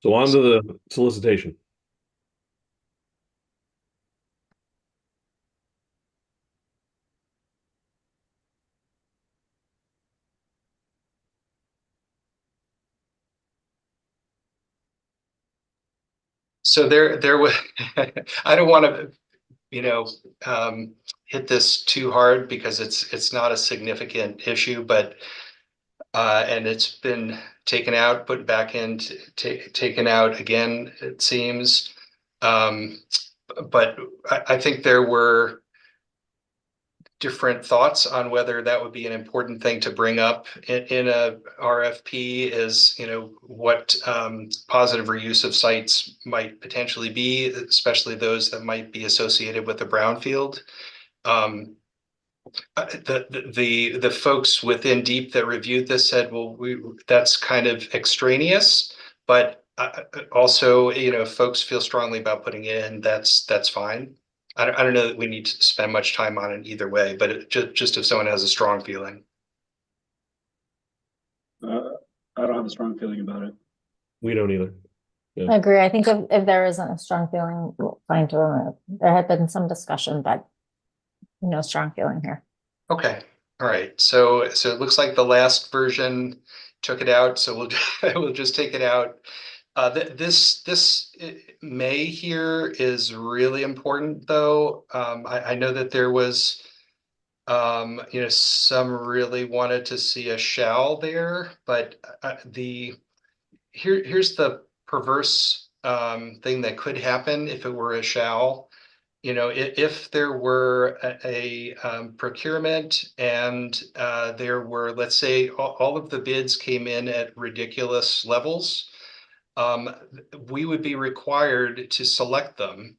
So on to the solicitation. So there was, I don't want to, hit this too hard because it's not a significant issue, but and it's been taken out, put back in, taken out again, it seems. But I think there were different thoughts on whether that would be an important thing to bring up in a RFP, is, what positive reuse of sites might potentially be, especially those that might be associated with the brownfield. The folks within Deep that reviewed this said, well, that's kind of extraneous, but also, if folks feel strongly about putting it in, that's fine. I don't know that we need to spend much time on it either way, but just if someone has a strong feeling. I don't have a strong feeling about it. We don't either. Yeah. I agree. I think if there isn't a strong feeling, we'll find to remove. There had been some discussion, but no strong feeling here. Okay. All right. So it looks like the last version took it out. So we'll just take it out. This may here is really important, though. I know that there was, some really wanted to see a shall there, but here's the perverse thing that could happen if it were a shall. If there were a procurement and there were, let's say, all of the bids came in at ridiculous levels, we would be required to select them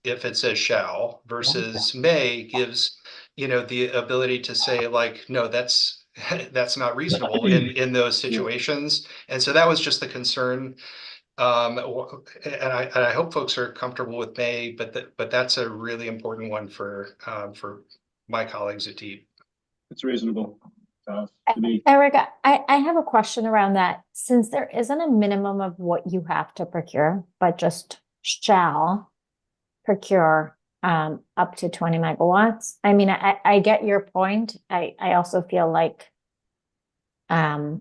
if it says shall, versus may gives, the ability to say, like, no, that's not reasonable in those situations. And so that was just the concern. And I hope folks are comfortable with may, but that's a really important one for my colleagues at Deep. It's reasonable to me. Eric, I have a question around that. Since there isn't a minimum of what you have to procure, but just shall procure up to 20 megawatts. I mean, I get your point. I also feel like I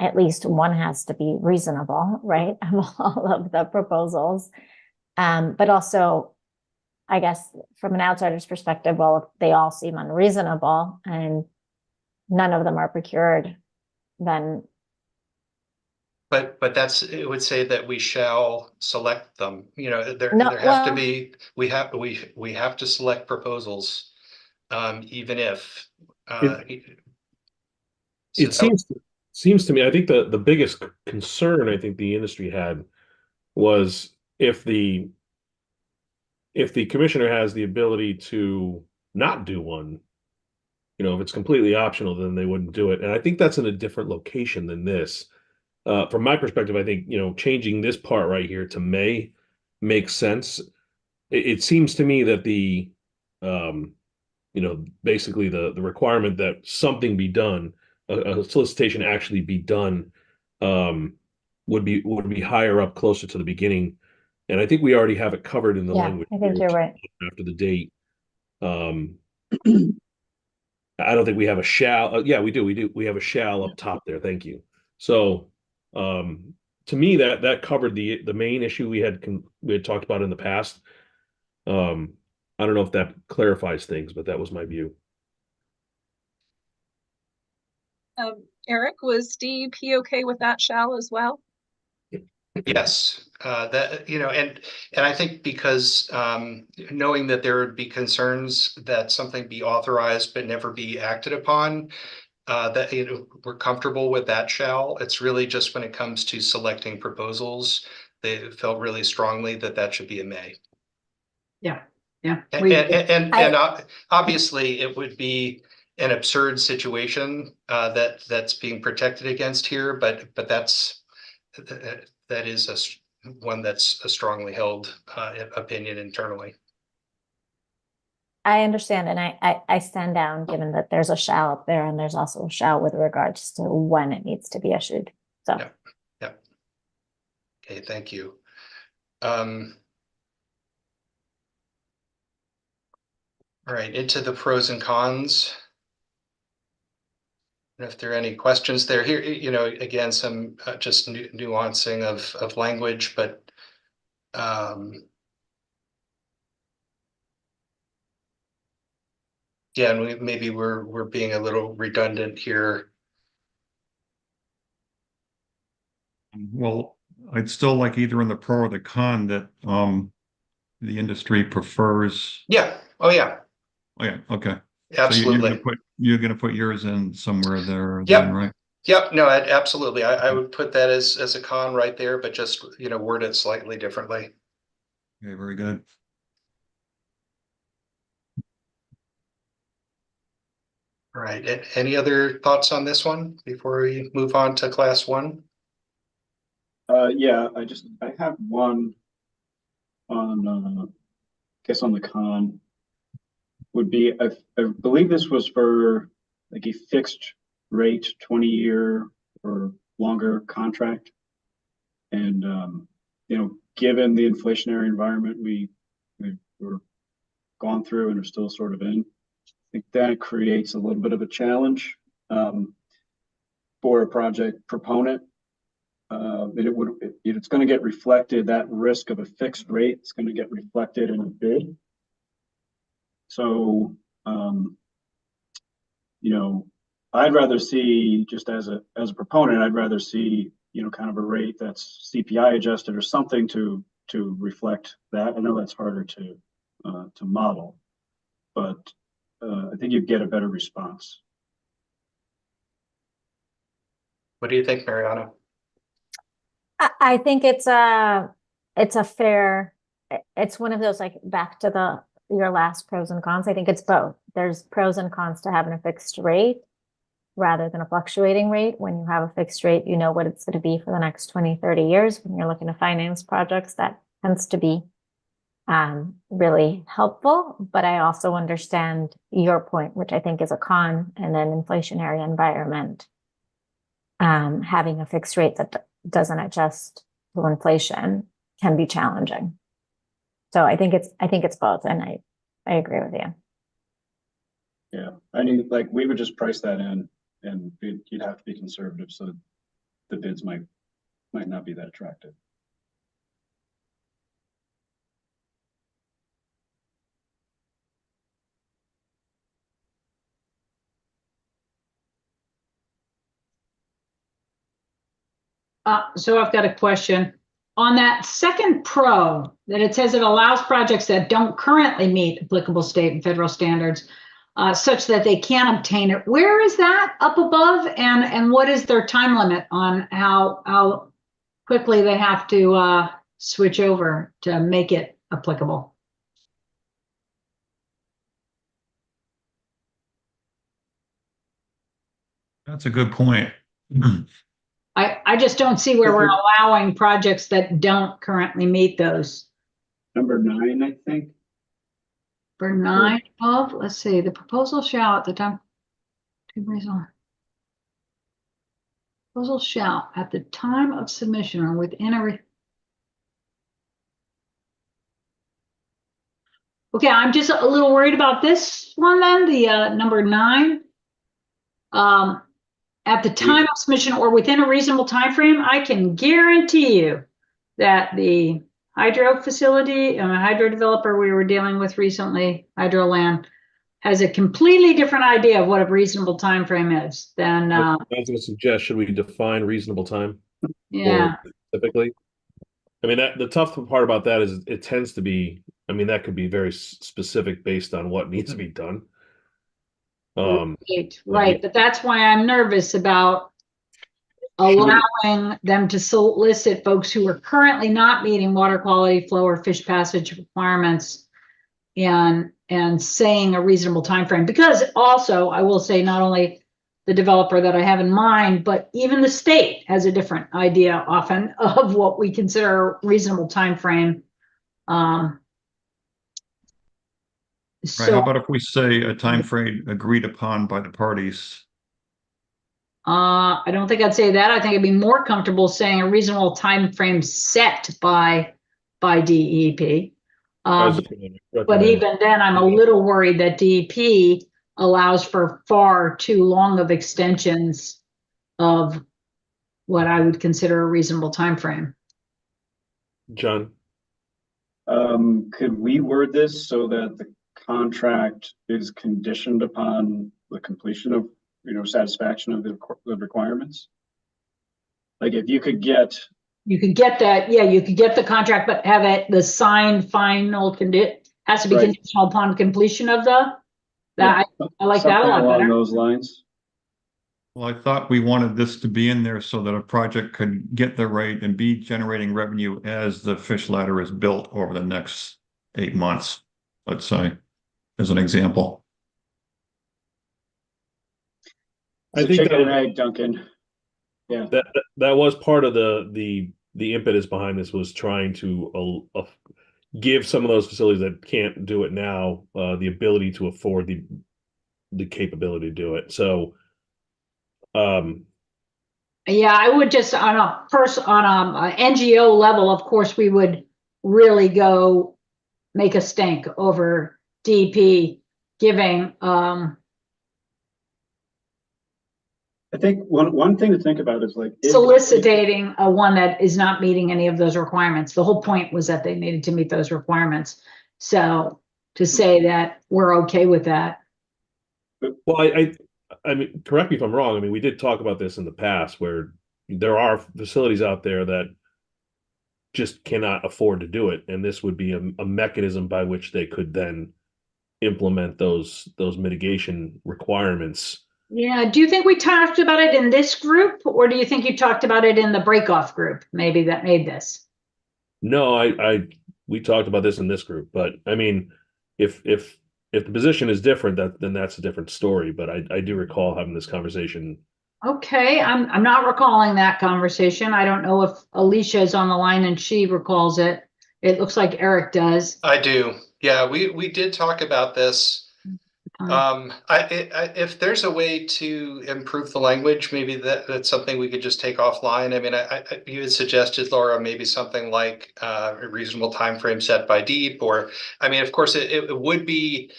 at least one has to be reasonable, right? Of all of the proposals. But also, I guess from an outsider's perspective, well, if they all seem unreasonable and none of them are procured, then But it would say that we shall select them, you know, there no, have to well, be, we have to select proposals. Even if, so It seems to me, I think the biggest concern I think the industry had was if the commissioner has the ability to not do one, you know, if it's completely optional, then they wouldn't do it. And I think that's in a different location than this. From my perspective, I think, you know, changing this part right here to May makes sense. It seems to me that um, you know, basically the requirement that something be done, a solicitation actually be done, um, would be higher up, closer to the beginning. And I think we already have it covered in the yeah, language I here, think you're right. after the date. Um, I don't think we have a shall. Yeah, we do. We do. We have a shall up top there. Thank you. So, um, to me, that covered the main issue we had talked about in the past. Um, I don't know if that clarifies things, but that was my view. Eric, was DEP okay with that shall as well? yes, that, you know, and I think because, knowing that there would be concerns that something be authorized but never be acted upon, that, you know, we're comfortable with that shall. It's really just when it comes to selecting proposals, they felt really strongly that that should be a may. Yeah, yeah. Obviously, it would be an absurd situation that's being protected against here, but that is one that's a strongly held opinion internally. I understand, and I stand down, given that there's a shall up there, and there's also a shall with regards to when it needs to be issued. So, yeah. Okay, thank you. All right, into the pros and cons. And if there are any questions there, here, you know, again, some just nuancing of language, but yeah, and maybe we're being a little redundant here. Well, I'd still like either in the pro or the con that the industry prefers. Yeah. Oh, yeah. Oh, yeah, okay. Absolutely. So you're gonna put yours in somewhere there then, Yep. right? Yep. No, absolutely. I would put that as a con right there, but just, you know, word it slightly differently. Okay, very good. All right. Any other thoughts on this one before we move on to class one? Yeah, I have one on, I guess on the con would be, I believe this was for like a fixed rate, 20-year or longer contract. And, you know, given the inflationary environment we're gone through and are still sort of in, I think that creates a little bit of a challenge for a project proponent. It's going to get reflected, that risk of a fixed rate is going to get reflected in a bid. So, you know, I'd rather see, just as a proponent, I'd rather see, you know, kind of a rate that's CPI adjusted or something to reflect that. I know that's harder to model, but I think you'd get a better response. What do you think, Mariana? I think it's a fair. It's one of those, like, back to your last pros and cons. I think it's both. There's pros and cons to having a fixed rate rather than a fluctuating rate. When you have a fixed rate, you know what it's going to be for the next 20, 30 years. When you're looking to finance projects, that tends to be really helpful. But I also understand your point, which I think is a con in an inflationary environment. Having a fixed rate that doesn't adjust to inflation can be challenging. So I think it's both, and I agree with you. Yeah, I mean, like we would just price that in, and you'd have to be conservative. So the bids might not be that attractive. So I've got a question. On that second pro, that it says it allows projects that don't currently meet applicable state and federal standards, such that they can obtain it. Where is that up above? And what is their time limit on how quickly they have to switch over to make it applicable? That's a good point. I just don't see where we're allowing projects that don't currently meet those. Number 9, I think. For 9 above, let's see, the proposal shall at the time. Proposal shall at the time of submission or within a. Okay, I'm just a little worried about this one then, the number 9. At the time of submission or within a reasonable time frame, I can guarantee you that the hydro facility and a hydro developer we were dealing with recently, Hydroland, has a completely different idea of what a reasonable time frame is than I was going to suggest, should we define reasonable time? yeah. Specifically? I mean, the tough part about that is it tends to be, I mean, that could be very specific based on what needs to be done. Right, but that's why I'm nervous about allowing them to solicit folks who are currently not meeting water quality, flow, or fish passage requirements and saying a reasonable time frame. Because also, I will say, not only the developer that I have in mind, but even the state has a different idea often of what we consider a reasonable time frame. Right, how about if we say a time frame agreed upon by the parties? I don't think I'd say that. I think I'd be more comfortable saying a reasonable time frame set by DEP. But even then, I'm a little worried that DEP allows for far too long of extensions of what I would consider a reasonable time frame. John? Could we word this so that the contract is conditioned upon the completion of, satisfaction of the requirements? Like if you could get that, yeah, you could get the contract, but have it, the signed final has to be Right. conditional upon completion of that. I like that a something lot along better. those lines. Well, I thought we wanted this to be in there so that a project could get the rate and be generating revenue as the fish ladder is built over the next 8 months, let's say, as an example. I think chicken and egg, Duncan. Yeah. That was part of the impetus behind this, was trying to give some of those facilities that can't do it now the ability to afford the capability to do it. So, Yeah, I would just on a NGO level, of course, we would really go make a stink over DP giving. I think one thing to think about is like soliciting a one that is not meeting any of those requirements. The whole point was that they needed to meet those requirements. So to say that we're okay with that. well, I mean, correct me if I'm wrong. I mean, we did talk about this in the past where there are facilities out there that just cannot afford to do it, and this would be a mechanism by which they could then implement those mitigation requirements. Yeah. Do you think we talked about it in this group, or do you think you talked about it in the break-off group, maybe, that made this? No, we talked about this in this group, but I mean, if the position is different, then that's a different story. But I do recall having this conversation. Okay, I'm not recalling that conversation. I don't know if Alicia is on the line and she recalls it. It looks like Eric does. I do. Yeah, we did talk about this. If there's a way to improve the language, maybe that's something we could just take offline. I mean, you had suggested, Laura, maybe something like a reasonable time frame set by DEEP, or I mean, of course, it would be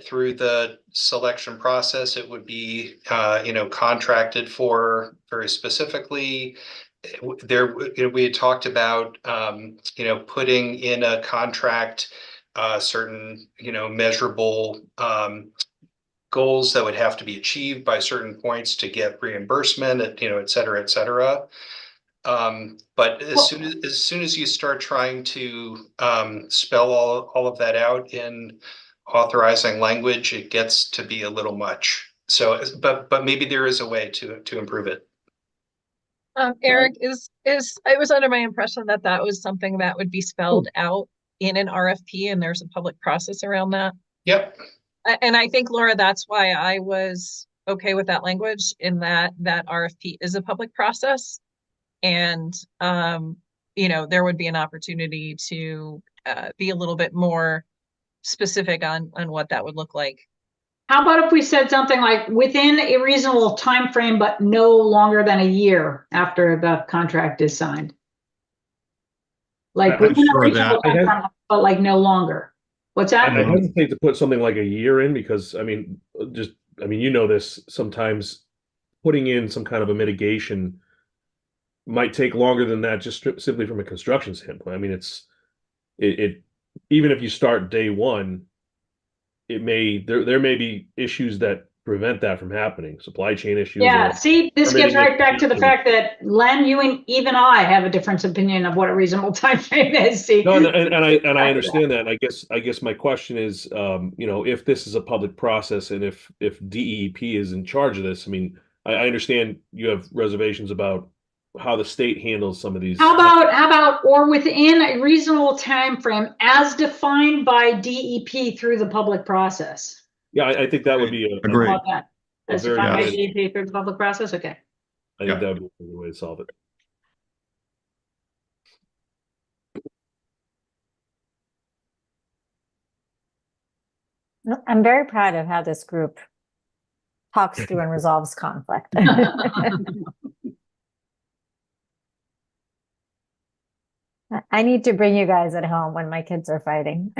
through the selection process. It would be, contracted for very specifically. There, we had talked about, putting in a contract certain, measurable goals that would have to be achieved by certain points to get reimbursement, et cetera, et cetera. But as soon as you start trying to spell all of that out in authorizing language, it gets to be a little much. So, but maybe there is a way to improve it. Eric, is I was under my impression that that was something that would be spelled out in an RFP, and there's a public process around that. Yep. And I think, Laura, that's why I was okay with that language, in that RFP is a public process. And, there would be an opportunity to be a little bit more specific on what that would look like. How about if we said something like within a reasonable time frame, but no longer than a year after the contract is signed? Like I'm within a sure reasonable that- time frame, but like no longer. What's that? I hesitate to put something like a year in because, this, sometimes putting in some kind of a mitigation might take longer than that, just simply from a construction standpoint. I mean, it even if you start day one, there may be issues that prevent that from happening, supply chain issues. Yeah, or see, this gets permitting right back to the issues. fact that Len, you and even I have a different opinion of what a reasonable time frame is. See, No, and I understand that. And I guess my question is, if this is a public process and if DEP is in charge of this, I mean, I understand you have reservations about how the state handles some of these. how about or within a reasonable time frame as defined by DEP through the public process? Yeah, I think that would be Agreed. How about that? a As very defined by good, DEP through the public process? Okay. I think that would be a good way to solve it. I'm very proud of how this group talks through and resolves conflict. I need to bring you guys at home when my kids are fighting.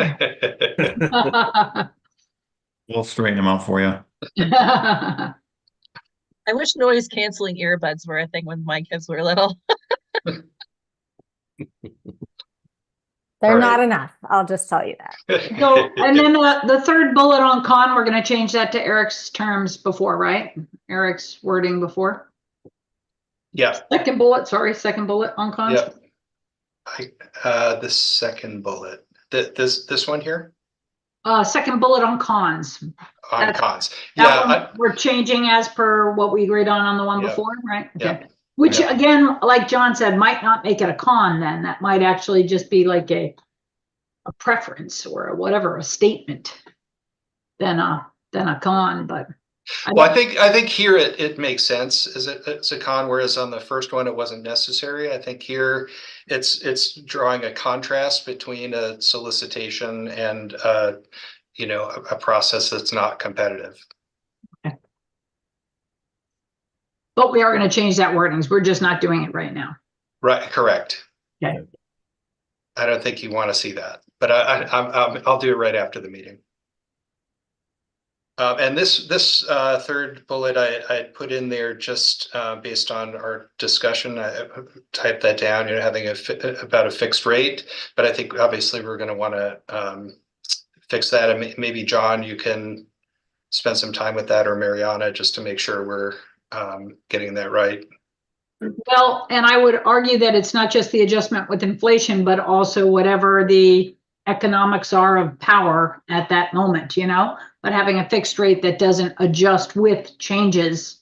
We'll straighten them out for you. I wish noise canceling earbuds were a thing when my kids were little. They're All not right. enough. I'll just tell you that. So, and then the third bullet on con, we're going to change that to Eric's terms before, right? Eric's wording before. Yeah. Second bullet on cons. Yep. The second bullet. This one here Second bullet on cons. on That's- cons. That Yeah. one we're changing as per what we agreed on the one Yeah. before, right? Yeah. Okay. Which Yeah. again, like John said, might not make it a con then. That might actually just be like a preference or a whatever, a statement than a con, but. Well, I think here it makes sense as a con, whereas on the first one it wasn't necessary. I think here it's drawing a contrast between a solicitation and a process that's not competitive. But we are going to change that wordings. We're just not doing it right now. Right, correct. Okay. I don't think you want to see that, but I'll do it right after the meeting. And this third bullet I put in there just based on our discussion. I typed that down, having about a fixed rate, but I think obviously we're going to want to fix that. And maybe John, you can spend some time with that, or Mariana, just to make sure we're getting that right. Well, and I would argue that it's not just the adjustment with inflation, but also whatever the economics are of power at that moment, but having a fixed rate that doesn't adjust with changes,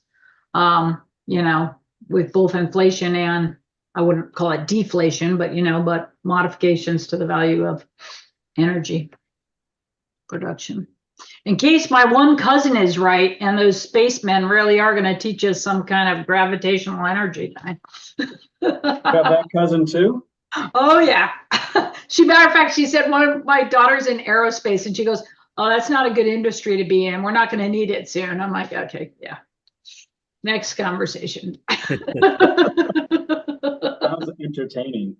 with both inflation and I wouldn't call it deflation, but, but modifications to the value of energy production. In case my one cousin is right, and those spacemen really are going to teach us some kind of gravitational energy. Got that cousin too? Oh yeah. Matter of fact, she said one of my daughter's in aerospace, and she goes, "Oh, that's not a good industry to be in. We're not going to need it soon." I'm like, okay, yeah. Next conversation. Sounds entertaining.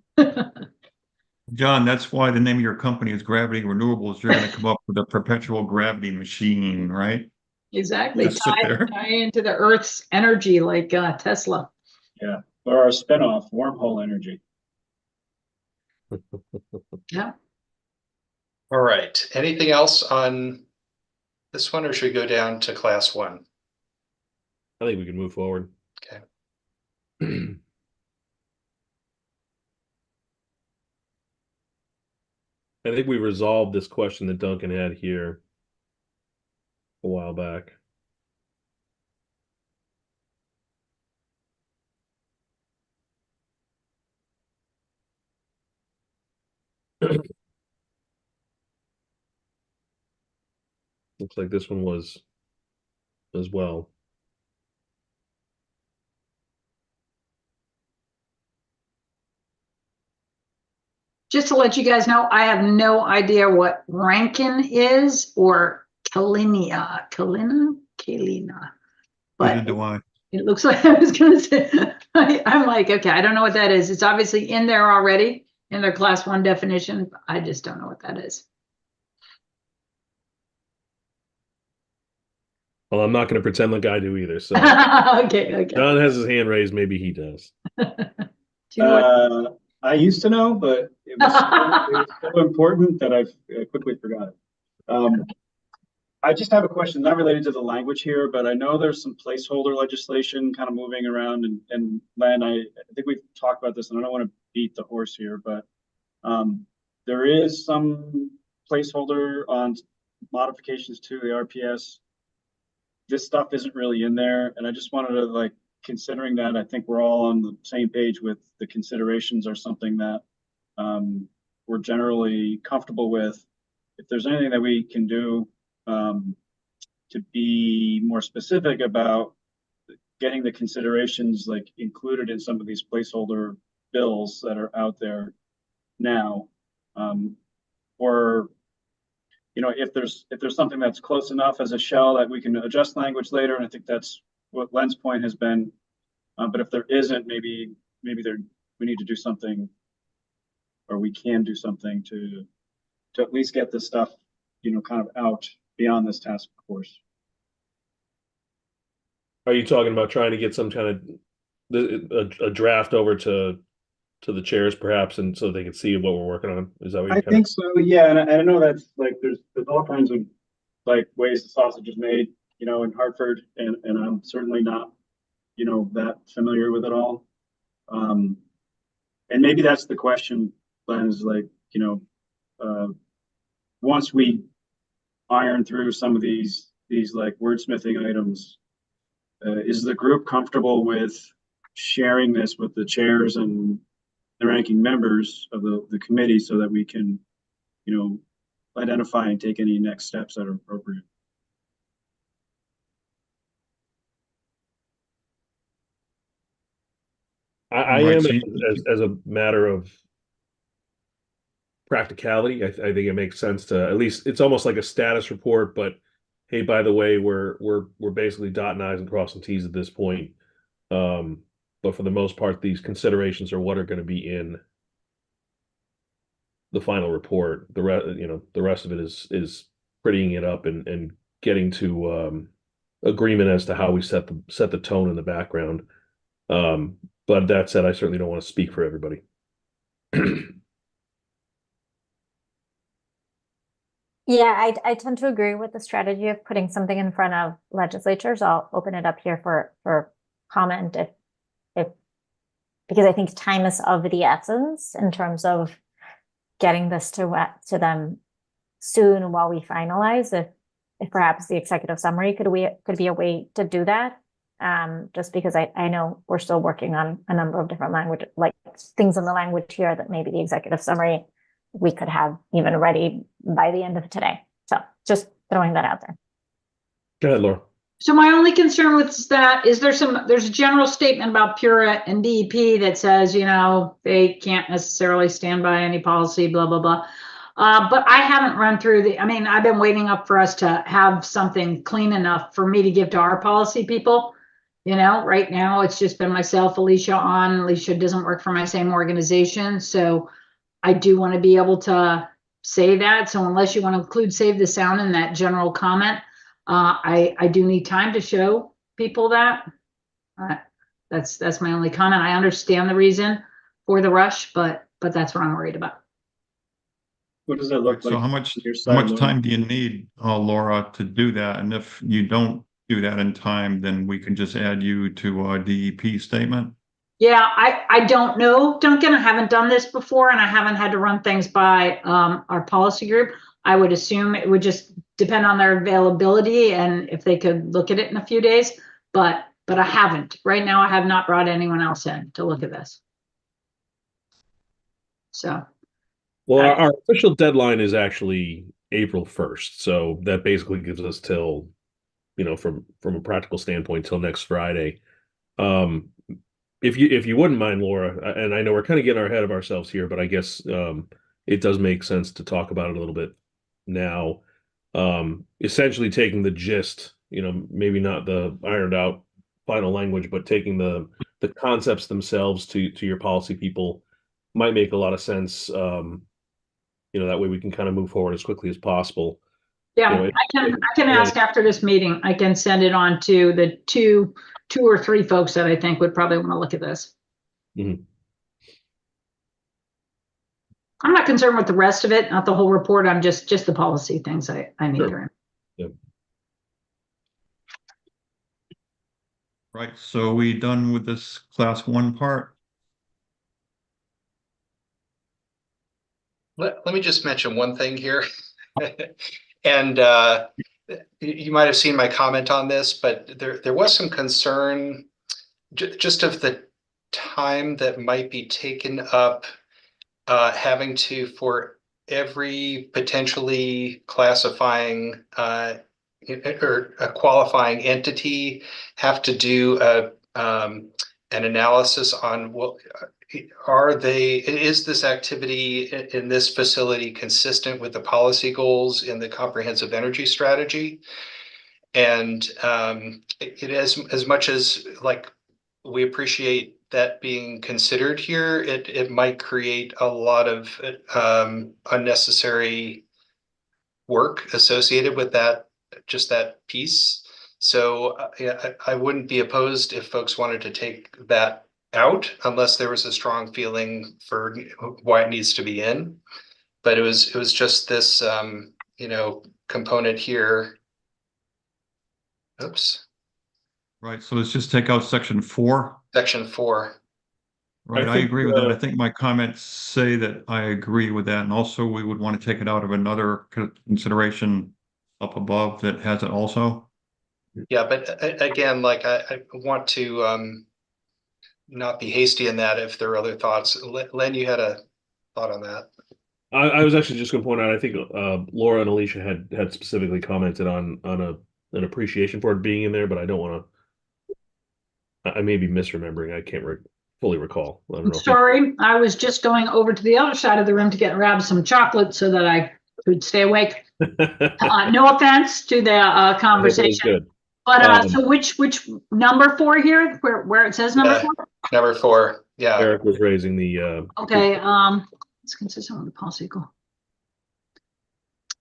John, that's why the name of your company is Gravity Renewables. You're going to come up with a perpetual gravity machine, right? Exactly. Just sit there. Tie into the Earth's energy like Tesla. Yeah, or our spinoff, wormhole energy. Yeah. All right. Anything else on this one, or should we go down to class one? I think we can move forward. Okay. I think we resolved this question that Duncan had here a while back. Looks like this one was as well. Just to let you guys know, I have no idea what Rankin is or Kalina. Neither But do I. it looks like I was going to say, I'm like, okay, I don't know what that is. It's obviously in there already in their class one definition. I just don't know what that is. Well, I'm not going to pretend like I do either. So Okay. John has his hand raised. Maybe he does. Do you know what? I used to know, but it was so important that I quickly forgot it. I just have a question, not related to the language here, but I know there's some placeholder legislation kind of moving around. And Len, I think we've talked about this, and I don't want to beat the horse here, but there is some placeholder on modifications to the RPS. This stuff isn't really in there, and I just wanted to, like, considering that, I think we're all on the same page with the considerations are something that we're generally comfortable with. If there's anything that we can do to be more specific about getting the considerations like included in some of these placeholder bills that are out there now, or if there's something that's close enough as a shell that we can adjust language later, and I think that's what Len's point has been. But if there isn't, maybe we need to do something, or we can do something to at least get this stuff, kind of out beyond this task force. Are you talking about trying to get some kind of a draft over to the chairs, perhaps, and so they can see what we're working on? Is that what I think so, yeah, and I know that's like there's all kinds of like ways the sausage is made, in Hartford, and I'm certainly not, that familiar with it all. And maybe that's the question, Len, is like, once we iron through some of these like wordsmithing items, is the group comfortable with sharing this with the chairs and the ranking members of the committee so that we can, identify and take any next steps that are appropriate? I Right, am so as a matter of practicality. I think it makes sense to at least it's almost like a status report, but hey, by the way, we're basically dotting I's and crossing T's at this point. But for the most part, these considerations are what are going to be in the final report. The rest of it is prettying it up and getting to agreement as to how we set the tone in the background. But that said, I certainly don't want to speak for everybody. Yeah, I tend to agree with the strategy of putting something in front of legislatures. I'll open it up here for comment if because I think time is of the essence in terms of getting this to them soon while we finalize. If perhaps the executive summary could be a way to do that. Just because I know we're still working on a number of different language, like things in the language here that maybe the executive summary we could have even ready by the end of today. So just throwing that out there. Go ahead, Laura. So my only concern with that is there's a general statement about Pura and DEP that says, they can't necessarily stand by any policy, blah, blah, blah. But I haven't run through I've been waiting up for us to have something clean enough for me to give to our policy people. Right now it's just been myself, Alicia doesn't work for my same organization. So I do want to be able to say that. So unless you want to include save the sound in that general comment, I do need time to show people that. That's my only comment. I understand the reason for the rush, but that's what I'm worried about. What does that look like? So on how your side, much Laura? time do you need, Laura, to do that? And if you don't do that in time, then we can just add you to our DEP statement? Yeah, I don't know, Duncan. I haven't done this before and I haven't had to run things by our policy group. I would assume it would just depend on their availability and if they could look at it in a few days, but I haven't. Right now, I have not brought anyone else in to look at this. So, Well, our official deadline is actually April 1st, so that basically gives us till, from a practical standpoint, till next Friday. Um, if you wouldn't mind, Laura, and I know we're kind of getting ahead of ourselves here, but I guess it does make sense to talk about it a little bit now. Essentially taking the gist, maybe not the ironed out final language, but taking the concepts themselves to your policy people might make a lot of sense. That way we can kind of move forward as quickly as possible. yeah, I can ask after this meeting. I can send it on to the two or three folks that I think would probably want to look at this. Mhm. I'm not concerned with the rest of it, not the whole report. I'm just the policy things I need Sure. to. Yeah. Right, so we done with this class 1 part? Let me just mention one thing here. And you might have seen my comment on this, but there was some concern just of the time that might be taken up having to, for every potentially classifying or a qualifying entity, have to do an analysis on what is this activity in this facility consistent with the policy goals in the comprehensive energy strategy? And it as much as like we appreciate that being considered here, it might create a lot of unnecessary work associated with just that piece. So yeah, I wouldn't be opposed if folks wanted to take that out unless there was a strong feeling for why it needs to be in. But it was just this component here. Oops. Right, so let's just take out section 4. Section 4. Right, I agree with that. I think my comments say that I agree with that. And also we would want to take it out of another consideration up above that has it also. Yeah, but again, like I want to not be hasty in that if there are other thoughts. Len, you had a thought on that. I was actually just going to point out, I think Laura and Alicia had specifically commented on an appreciation for it being in there, but I don't want to. I may be misremembering. I can't fully recall. I don't know. Sorry, I was just going over to the other side of the room to grab some chocolate so that I could stay awake. No offense to the conversation. Good. But so which number 4 here, where it says number 4? Number 4. Yeah. Eric was raising the. Okay. It's consistent with the policy goal.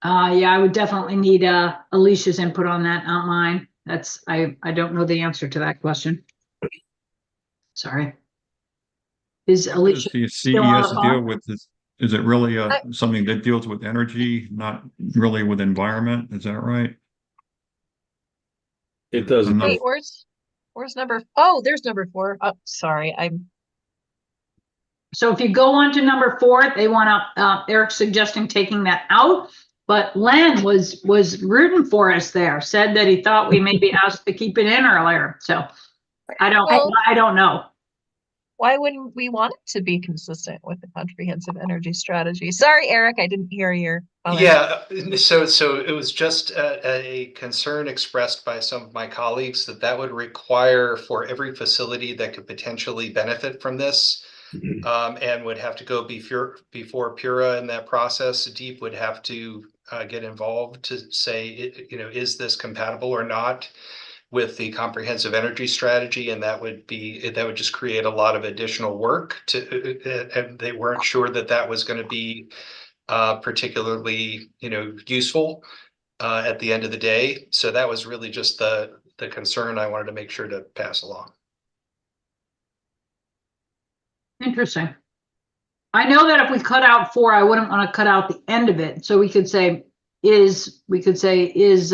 Yeah, I would definitely need Alicia's input on that, not mine. I don't know the answer to that question. Sorry. Is Alicia Does the still on the CES phone? deal with this? Is it really something that deals with energy, not really with environment? Is that right? It doesn't. Wait, where's number? Oh, there's number 4. Oh, sorry. So if you go on to number 4, they want to, Eric's suggesting taking that out, but Len was rooting for us there, said that he thought we maybe asked to keep it in earlier. So I don't know. Why wouldn't we want it to be consistent with the comprehensive energy strategy? Sorry, Eric, I didn't hear your comment. Yeah, so it was just a concern expressed by some of my colleagues that would require for every facility that could potentially benefit from this and would have to go before Pura in that process. DEEP would have to get involved to say, is this compatible or not? with the comprehensive energy strategy, and that would just create a lot of additional work and they weren't sure that that was going to be particularly, useful at the end of the day. So that was really just the concern I wanted to make sure to pass along. Interesting. I know that if we cut out 4, I wouldn't want to cut out the end of it. So we could say is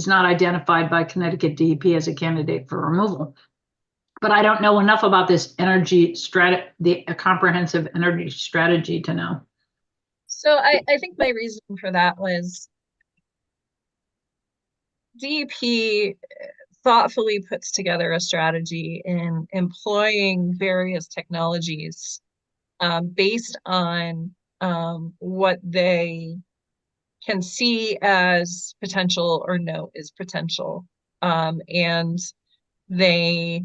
not identified by Connecticut DEP as a candidate for removal. But I don't know enough about this a comprehensive energy strategy to know. So I think my reason for that was DEP thoughtfully puts together a strategy in employing various technologies based on what they can see as potential or know is potential. And they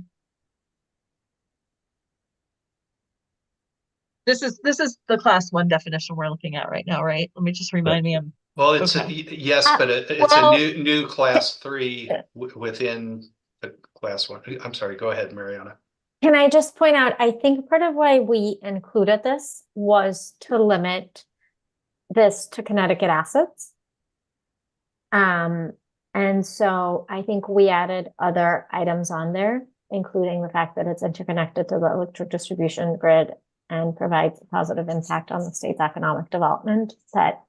this is the class 1 definition we're looking at right now, right? Let me just remind me. Well, it's Okay. yes, but it's a new class 3 within the class 1. I'm sorry, go ahead, Mariana. Can I just point out, I think part of why we included this was to limit this to Connecticut assets. And so I think we added other items on there, including the fact that it's interconnected to the electric distribution grid and provides a positive impact on the state's economic development that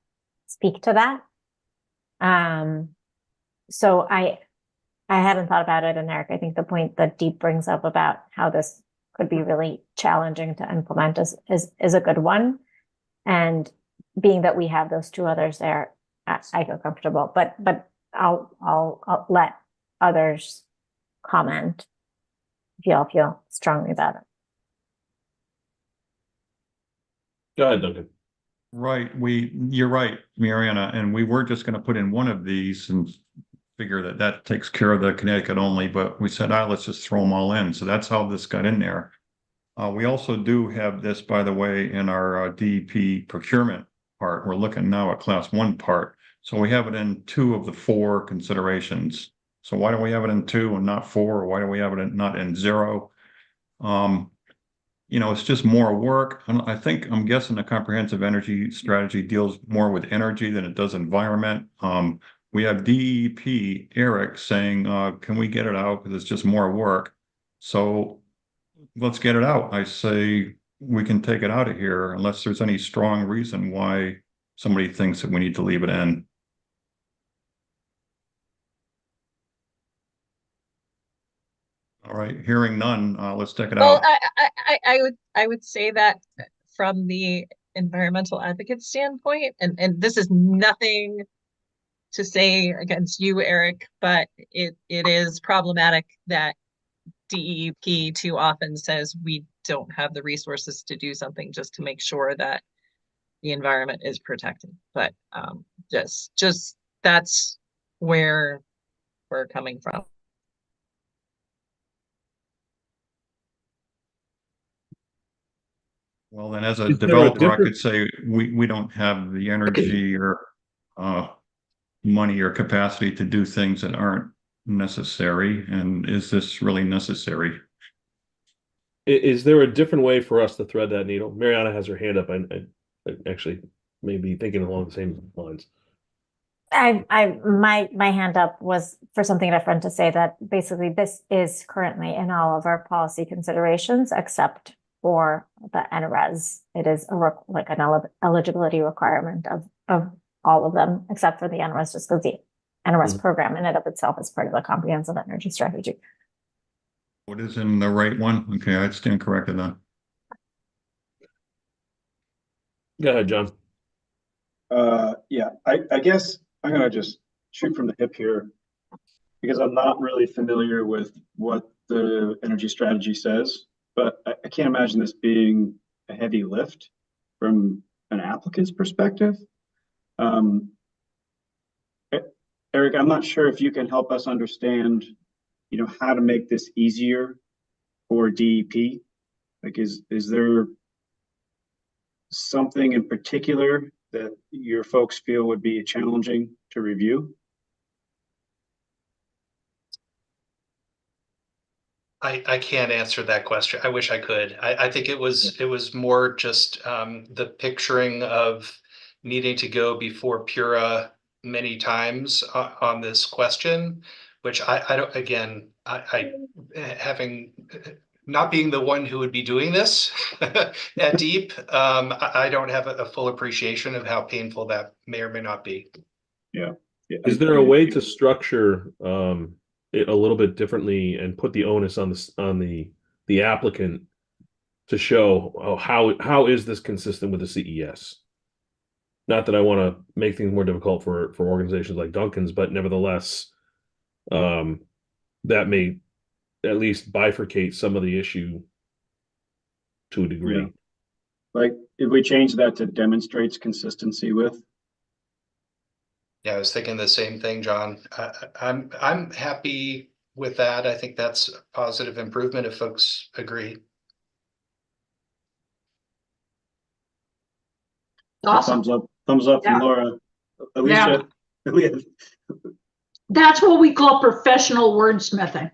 speak to that. So I hadn't thought about it, and Eric, I think the point that Deep brings up about how this could be really challenging to implement is a good one. And being that we have those 2 others there, I feel comfortable. But I'll let others comment if y'all feel strongly about it. Go ahead, Duncan. Right, you're right, Mariana, and we were just going to put in one of these and figure that takes care of the Connecticut only, but we said, let's just throw them all in. So that's how this got in there. We also do have this, by the way, in our DEP procurement part. We're looking now at class 1 part. So we have it in 2 of the 4 considerations. So why don't we have it in 2 and not 4? Or why do we have it not in 0? It's just more work. I'm guessing the comprehensive energy strategy deals more with energy than it does environment. We have DEP, Eric, saying, can we get it out? Because it's just more work. So let's get it out. I say we can take it out of here unless there's any strong reason why somebody thinks that we need to leave it in. All right, hearing none, let's take it out. Well, I would say that from the environmental advocate standpoint, and this is nothing to say against you, Eric, but it is problematic that DEP too often says we don't have the resources to do something just to make sure that the environment is protected. But just that's where we're coming from. Well, then as a Is there a developer, I different- could say we don't have the energy or money or capacity to do things that aren't necessary. And is this really necessary? Is there a different way for us to thread that needle? Mariana has her hand up. I actually may be thinking along the same lines. My hand up was for something different, to say that basically this is currently in all of our policy considerations except for the NRES. It is like an eligibility requirement of all of them except for the NRES, just because the NRES program in and of itself is part of the comprehensive energy strategy. What is in the right one? Okay, I'd stand corrected then. Go ahead, John. Yeah, I guess I'm gonna just shoot from the hip here because I'm not really familiar with what the energy strategy says, but I can't imagine this being a heavy lift from an applicant's perspective. Eric, I'm not sure if you can help us understand, how to make this easier for DEP. Like, is there something in particular that your folks feel would be challenging to review? I can't answer that question. I wish I could. I think it was more just the picturing of needing to go before Pura many times on this question, which I don't, again, having not being the one who would be doing this at deep, I don't have a full appreciation of how painful that may or may not be. Yeah. Is there a way to structure it a little bit differently and put the onus on the applicant to show how is this consistent with the CES? Not that I want to make things more difficult for organizations like Duncan's, but nevertheless, that may at least bifurcate some of the issue to a degree. Yeah. Like if we change that to demonstrates consistency with. Yeah, I was thinking the same thing, John. I'm happy with that. I think that's a positive improvement if folks agree. Awesome. Thumbs up from Yeah. Laura. Alicia. Yeah. That's what we call professional wordsmithing.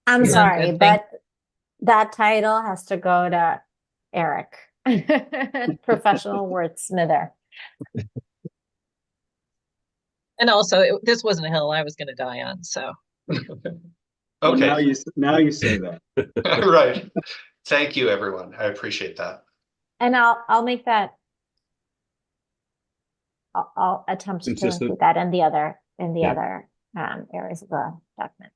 I'm Yeah, sorry, good, but that title has to go to Eric, professional wordsmither. And also, this wasn't a hill I was going to die on. So Well, now Okay, you say that. right. Thank you, everyone. I appreciate that. And I'll make that. I'll attempt to Consistent. include that in the other Yeah. areas of the document.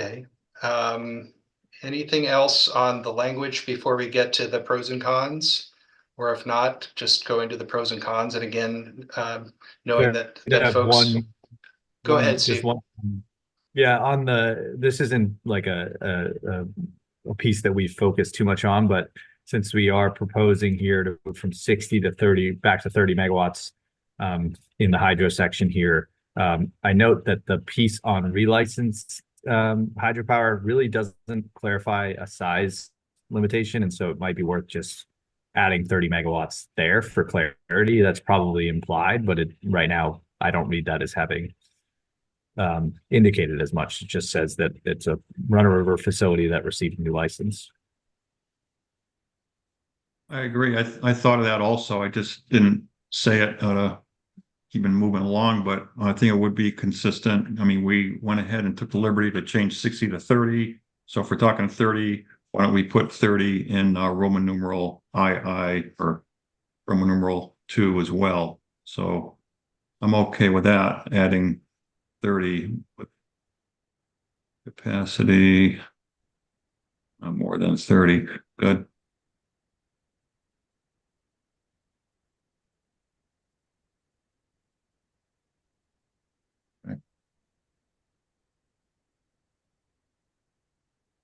Okay. Anything else on the language before we get to the pros and cons? Or if not, just go into the pros and cons. And again, knowing that folks. Go ahead, Steve. Yeah, this isn't like a piece that we focus too much on, but since we are proposing here to go from 60 to 30 back to 30 megawatts in the hydro section here, I note that the piece on relicensed hydropower really doesn't clarify a size limitation, and so it might be worth just adding 30 megawatts there for clarity. That's probably implied, but right now I don't read that as having indicated as much. It just says that it's a run-of-river facility that received a new license. I agree. I thought of that also. I just didn't say it keep moving along, but I think it would be consistent. I mean, we went ahead and took the liberty to change 60 to 30. So if we're talking 30, why don't we put 30 in Roman numeral II or Roman numeral 2 as well? So I'm okay with that, adding 30 with capacity more than 30. Good.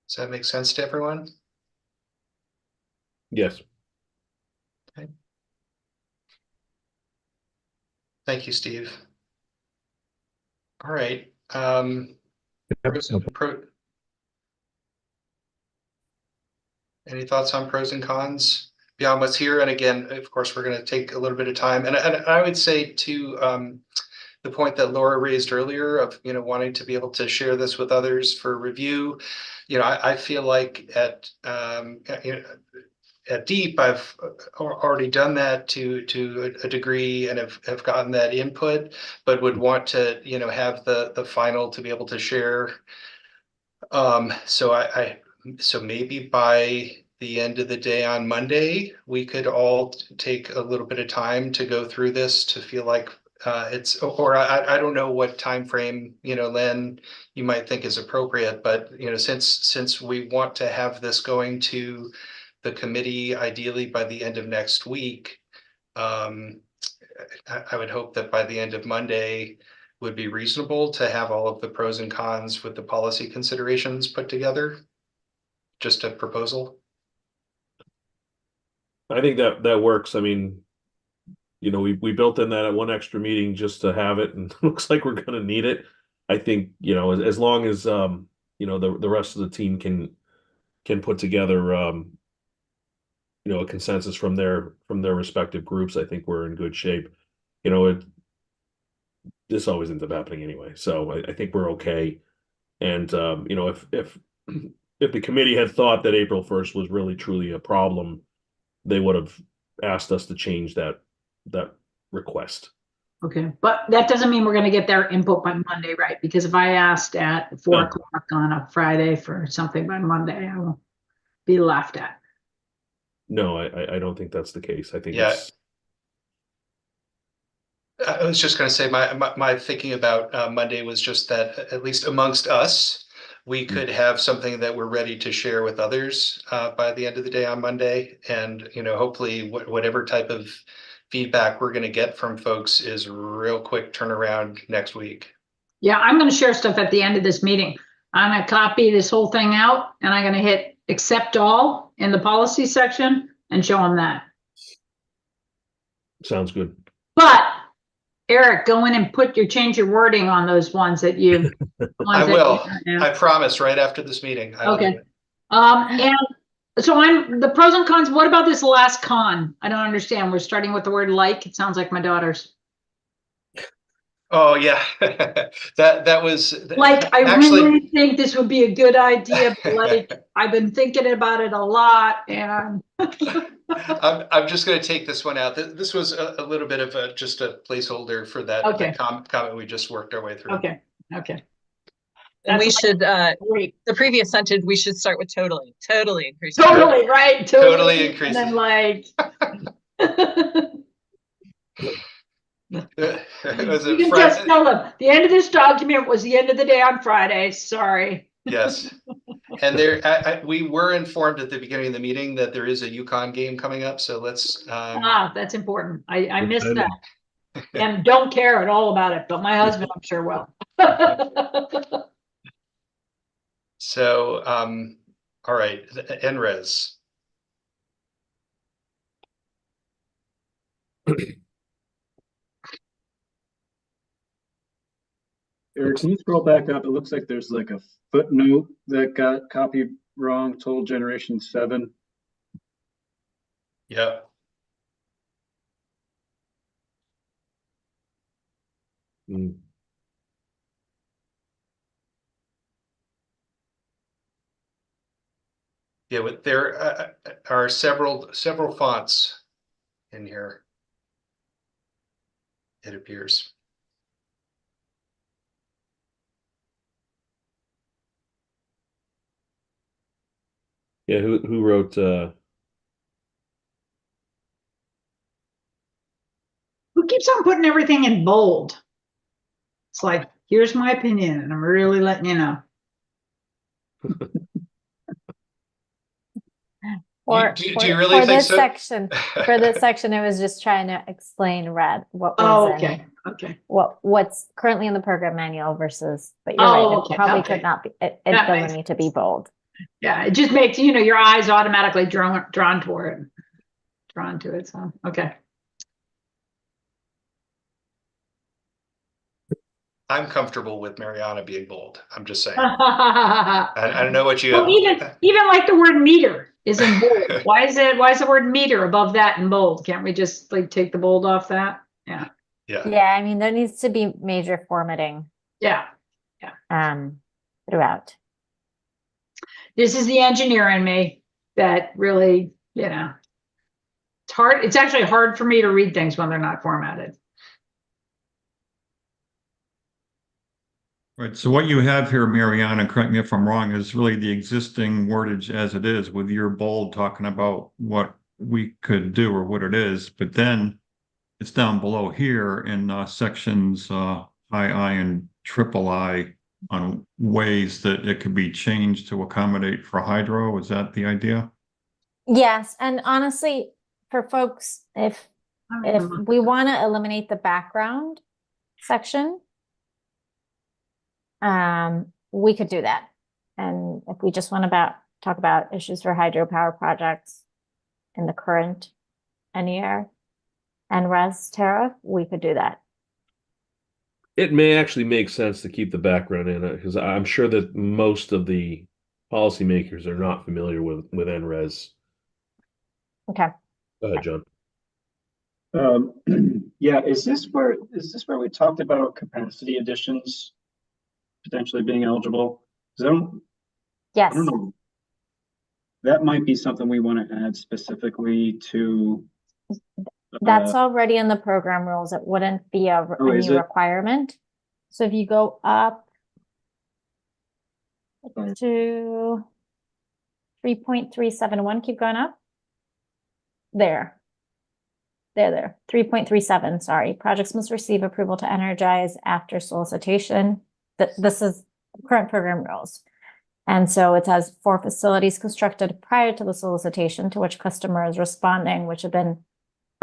Does that make sense to everyone? Yes. Okay. Thank you, Steve. All right. Any thoughts on pros and cons beyond what's here? And again, of course, we're going to take a little bit of time. And I would say to the point that Laura raised earlier of, wanting to be able to share this with others for review. I feel like at Deep, I've already done that to a degree and have gotten that input, but would want to, have the final to be able to share. So maybe by the end of the day on Monday, we could all take a little bit of time to go through this to feel like or I don't know what time frame, Len, you might think is appropriate, but since we want to have this going to the committee ideally by the end of next week, I would hope that by the end of Monday would be reasonable to have all of the pros and cons with the policy considerations put together. Just a proposal. I think that works. I mean, we built in that one extra meeting just to have it, and it looks like we're going to need it. I think, as long as the rest of the team can put together a consensus from their respective groups, I think we're in good shape. this always ends up happening anyway. So I think we're okay. And if the committee had thought that April 1st was really truly a problem, they would have asked us to change that request. Okay, but that doesn't mean we're gonna get their input by Monday, right? Because if I asked at 4 o'clock on a Friday for something by Monday, I will be laughed at. No, I don't think that's the case. I think Yeah. it's I was just going to say my thinking about Monday was just that at least amongst us, we could have something that we're ready to share with others by the end of the day on Monday, and hopefully whatever type of feedback we're going to get from folks is real quick turnaround next week. Yeah, I'm gonna share stuff at the end of this meeting. I'm gonna copy this whole thing out and I'm gonna hit accept all in the policy section and show them that. sounds good. But Eric, go in and change your wording on those ones that you. I will. Yeah. I promise right after this meeting. I will do Okay. it. And so the pros and cons, what about this last con? I don't understand. We're starting with the word like. It sounds like my daughter's. Oh yeah, that was Like, I actually. really think this would be a good idea, but like, I've been thinking about it a lot and. I'm just going to take this one out. This was a little bit of just a placeholder for that, Okay. comment we just worked our way through. Okay. And we That's should, great. the previous sentence, we should start with totally increasing. Totally, right? Totally And increasing. then like. Was You it can just Friday? tell them, the end of this document was the end of the day on Friday, sorry. Yes. And we were informed at the beginning of the meeting that there is a UConn game coming up. So let's. That's important. I missed that. And don't care at all about it, but my husband, I'm sure will. So, all right, NRES. Eric, can you scroll back up? It looks like there's like a footnote that got copied wrong, total generation 7. Yep. Mm. Yeah, but there are several fonts in here, it appears. Yeah, who wrote Who keeps on putting everything in bold? It's like, here's my opinion, and I'm really letting you know. Do you really think this so? for this section, it was just trying to explain red what Oh, was okay, okay. what's currently in the program manual versus, but you're Oh, right, okay, it probably okay. could not be, it That doesn't makes need to be bold. Yeah, it just makes, your eyes automatically drawn toward it. Drawn to it, so, okay. I'm comfortable with Mariana being bold. I'm just saying. I I don't know what you. Well, even like the word meter is in bold. Why is the word meter above that in bold? Can't we just like take the bold off that? Yeah. Yeah, I mean, there needs to be major formatting Yeah. throughout. This is the engineer in me that really, it's hard. It's actually hard for me to read things when they're not formatted. Right, so what you have here, Mariana, correct me if I'm wrong, is really the existing wordage as it is, with your bold talking about what we could do or what it is, but then it's down below here in sections II and III on ways that it could be changed to accommodate for hydro. Is that the idea? Yes, and honestly, for folks, if we want to eliminate the background section, we could do that. And if we just want to talk about issues for hydropower projects in the current NER and res tariff, we could do that. It may actually make sense to keep the background in it because I'm sure that most of the policymakers are not familiar with NRES. Okay. Go ahead, John. Yeah, is this where we talked about capacity additions potentially being eligible? 'Cause I don't Yes, know. That might be something we want to add specifically to. that's already in the program rules. It wouldn't be a Is new it? requirement. So if you go up Sorry. to 3.371, keep going up. There. 3.37, sorry. Projects must receive approval to energize after solicitation. This is current program rules. And so it says for facilities constructed prior to the solicitation to which customer is responding, which have been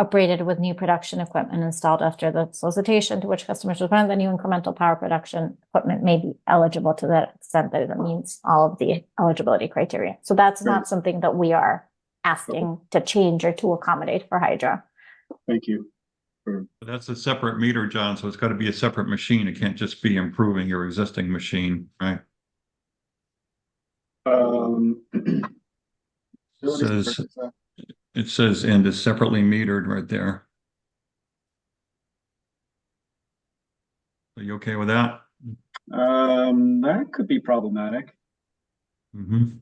upgraded with new production equipment installed after the solicitation to which customers respond, the new incremental power production equipment may be eligible to that extent that it meets all of the eligibility criteria. So that's Right. not something that we are asking to change or to accommodate for hydro. Thank you. That's a separate meter, John, so it's got to be a separate machine. It can't just be improving your existing machine, right? Says, it says and is separately metered right there. Are you okay with that? That could be problematic. Mm-hmm.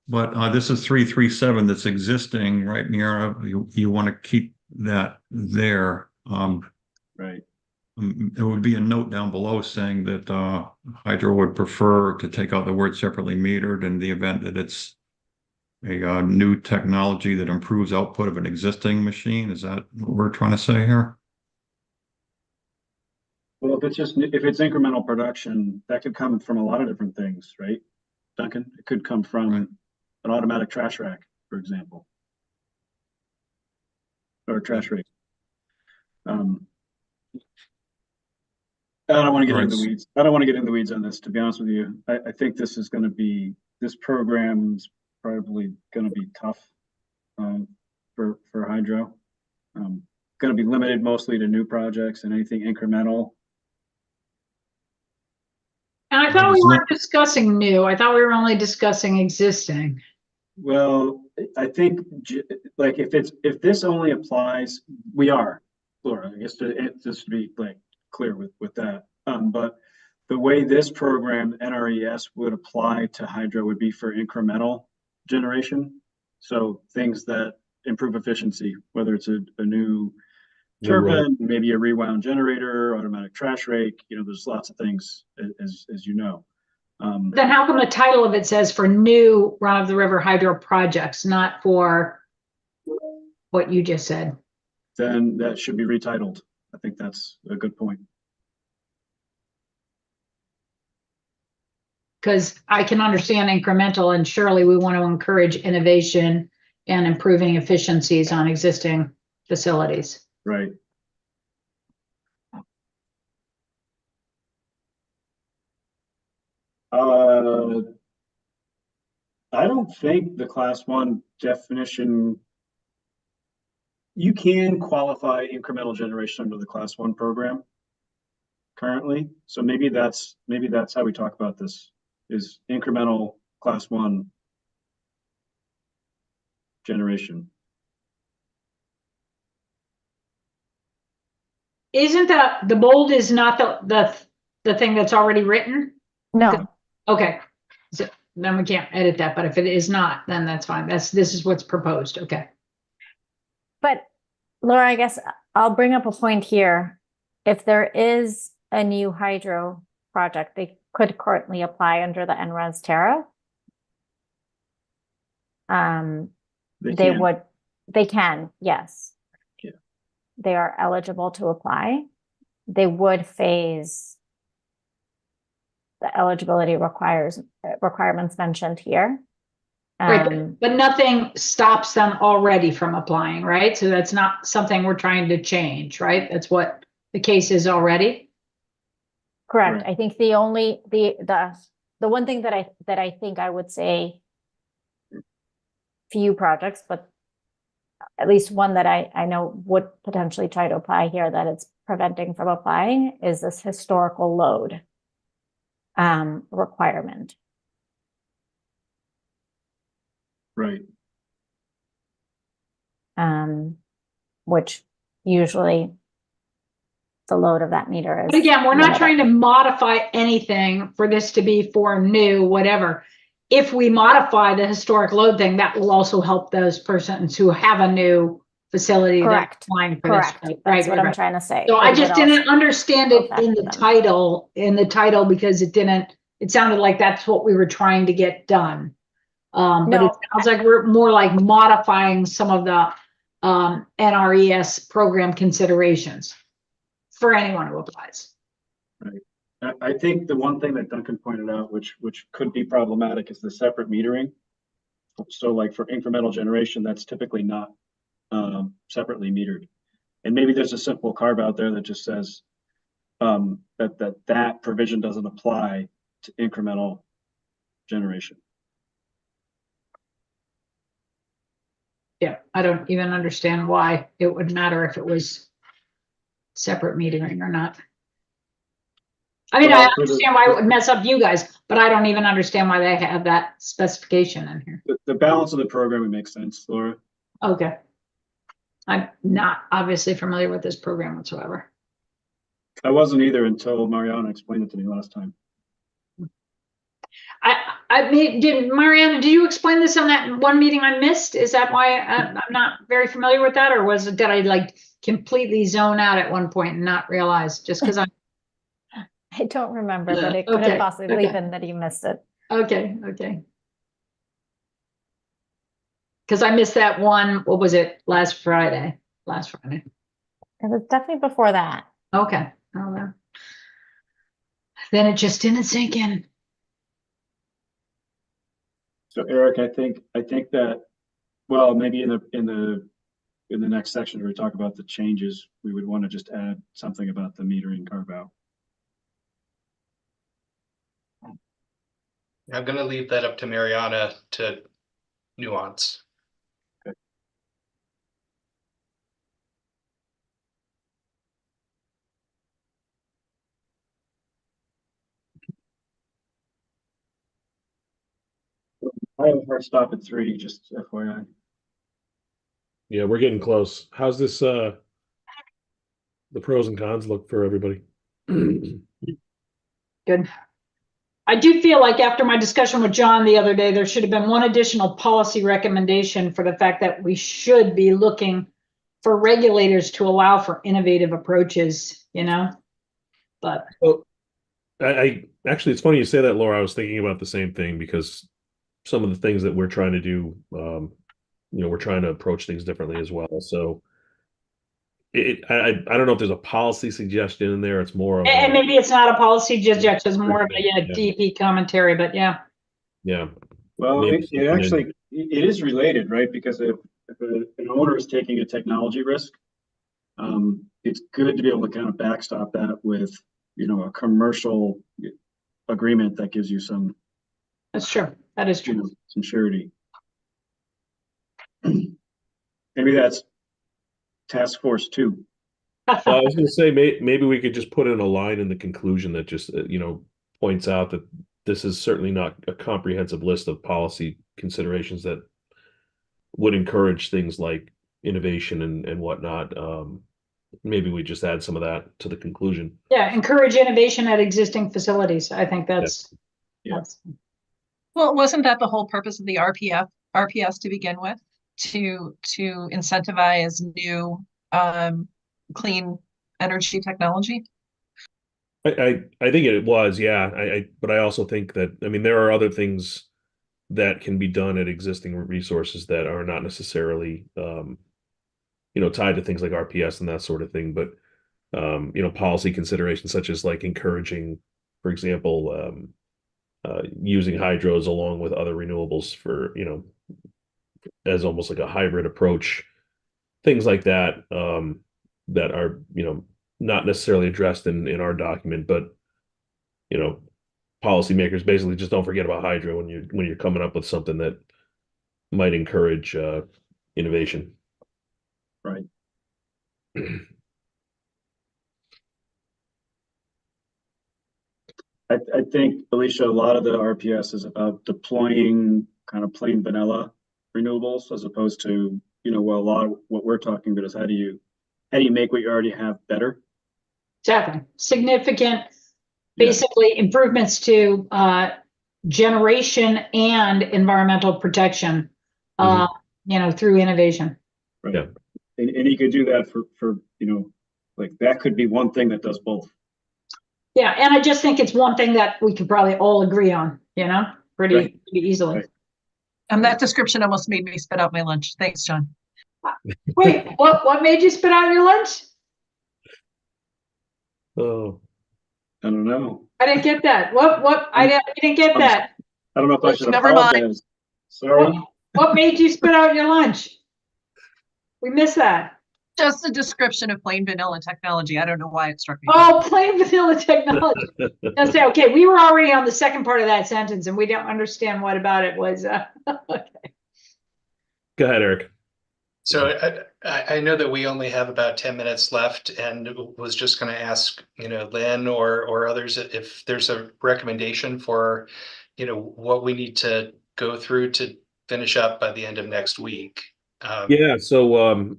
But this is 337 that's existing right near, you want to keep that there. Right. There would be a note down below saying that Hydro would prefer to take out the word separately metered in the event that it's a new technology that improves output of an existing machine. Is that what we're trying to say here? Well, if it's incremental production, that could come from a lot of different things, right, Duncan? It could come from Right. an automatic trash rack, for example, or a trash rake. I don't want to get Right. into the weeds. I don't want to get into the weeds on this, to be honest with you. I think this is going to be, this program's probably going to be tough for hydro. Going to be limited mostly to new projects and anything incremental. And I thought we weren't discussing new. I thought we were only discussing existing. Well, I think like if this only applies, we are, Laura, I guess just to be like clear with that. But the way this program, NRES, would apply to hydro would be for incremental generation. So things that improve efficiency, whether it's a new turbine, maybe a rewound generator, automatic trash rake, there's lots of things as you know. Then how come the title of it says for new run of the river hydro projects, not for what you just said? Then that should be retitled. I think that's a good point. Because I can understand incremental, and surely we want to encourage innovation and improving efficiencies on existing facilities. Right. I don't think the class 1 definition, you can qualify incremental generation under the class 1 program currently. So maybe that's how we talk about this, is incremental class 1 generation. Isn't the bold is not the thing that's already written? No, Okay. So then we can't edit that, but if it is not, then that's fine. This is what's proposed. Okay. but Laura, I guess I'll bring up a point here. If there is a new hydro project, they could currently apply under the NRES tariff. They can, yes. Yeah. They are eligible to apply. They would phase the eligibility requirements mentioned here. Right, but nothing stops them already from applying, right? So that's not something we're trying to change, right? That's what the case is already. Correct. Right. I think the one thing that I think I would say few projects, but at least one that I know would potentially try to apply here that it's preventing from applying is this historical load requirement. Right. which usually the load of that meter is. But again, we're not limited. trying to modify anything for this to be for new, whatever. If we modify the historic load thing, that will also help those persons who have a new facility. that's Correct. applying for Correct. this. That's what I'm trying to say. So It I would just also didn't understand it affect in the them. title, because it sounded like that's what we were trying to get done. But No. it sounds like we're more like modifying some of the NRES program considerations for anyone who applies. I think the one thing that Duncan pointed out, which could be problematic, is the separate metering. So like for incremental generation, that's typically not separately metered. And maybe there's a simple carve out there that just says that provision doesn't apply to incremental generation. Yeah, I don't even understand why it would matter if it was separate metering or not. I mean, I understand why it would mess up you guys, but I don't even understand why they have that specification in here. The balance of the program would make sense, Laura. Okay. I'm not obviously familiar with this program whatsoever. I wasn't either until Mariana explained it to me last time. I mean, Mariana, did you explain this on that one meeting I missed? Is that why I'm not very familiar with that? Or did I like completely zone out at one point and not realize just because I'm. I don't remember, but it could have possibly been that you missed it. Okay. Because I missed that one, what was it, last Friday? It was definitely before that. Okay. Oh, well. Then it just didn't sink in. So Eric, I think that, well, maybe in the next section where we talk about the changes, we would want to just add something about the metering carve out. I'm going to leave that up to Mariana to nuance. Okay. I have a hard stop at 3, just FYI. Yeah, we're getting close. How's this the pros and cons look for everybody? Good. I do feel like after my discussion with John the other day, there should have been one additional policy recommendation for the fact that we should be looking for regulators to allow for innovative approaches, but. Well, I actually, it's funny you say that, Laura. I was thinking about the same thing because some of the things that we're trying to do, we're trying to approach things differently as well. So I don't know if there's a policy suggestion in there. It's more of And maybe it's not a policy just yet, it's more of a Yeah. DP commentary, but yeah. Yeah. Well, Maybe it actually it is related, right? Because if an owner is taking a technology risk, it's good to be able to kind of backstop that with, a commercial agreement that gives you some. That's true. That is true. Some surety. Maybe that's task force 2. Well, I was going to say maybe we could just put in a line in the conclusion that just points out that this is certainly not a comprehensive list of policy considerations that would encourage things like innovation and whatnot. Maybe we just add some of that to the conclusion. Yeah, encourage innovation at existing facilities. I think that's. Yeah. Well, wasn't that the whole purpose of the RPS to begin with? To incentivize new clean energy technology? I think it was, yeah. But I also think that, there are other things that can be done at existing resources that are not necessarily, tied to things like RPS and that sort of thing. But, policy considerations such as like encouraging, for example, using hydros along with other renewables for, as almost like a hybrid approach, things like that, that are, not necessarily addressed in our document, but, policymakers basically just don't forget about hydro when you're coming up with something that might encourage innovation. Right. I think, Alicia, a lot of the RPS is about deploying kind of plain vanilla renewables as opposed to well, a lot of what we're talking about is how do you make what you already have better? Exactly. Significant, Yeah. basically improvements to generation and environmental protection, through innovation. Right. Yeah. And you could do that for like that could be one thing that does both. Yeah, and I just think it's one thing that we could probably all agree on, pretty, Right. pretty easily. Right. And that description almost made me spit out my lunch. Thanks, John. Wait, what made you spit out your lunch? Oh, I don't know. I didn't get that. I didn't get that. I don't know if I should Never mind. apologize. Sorry. What made you spit out your lunch? We missed that. Just a description of plain vanilla technology. I don't know why it struck me. Oh, plain vanilla technology. I'll say, okay, we were already on the second part of that sentence and we don't understand what about it was. Okay. go ahead, Eric. So I know that we only have about 10 minutes left, and was just going to ask, Lynn or others if there's a recommendation for, what we need to go through to finish up by the end of next week. Yeah, so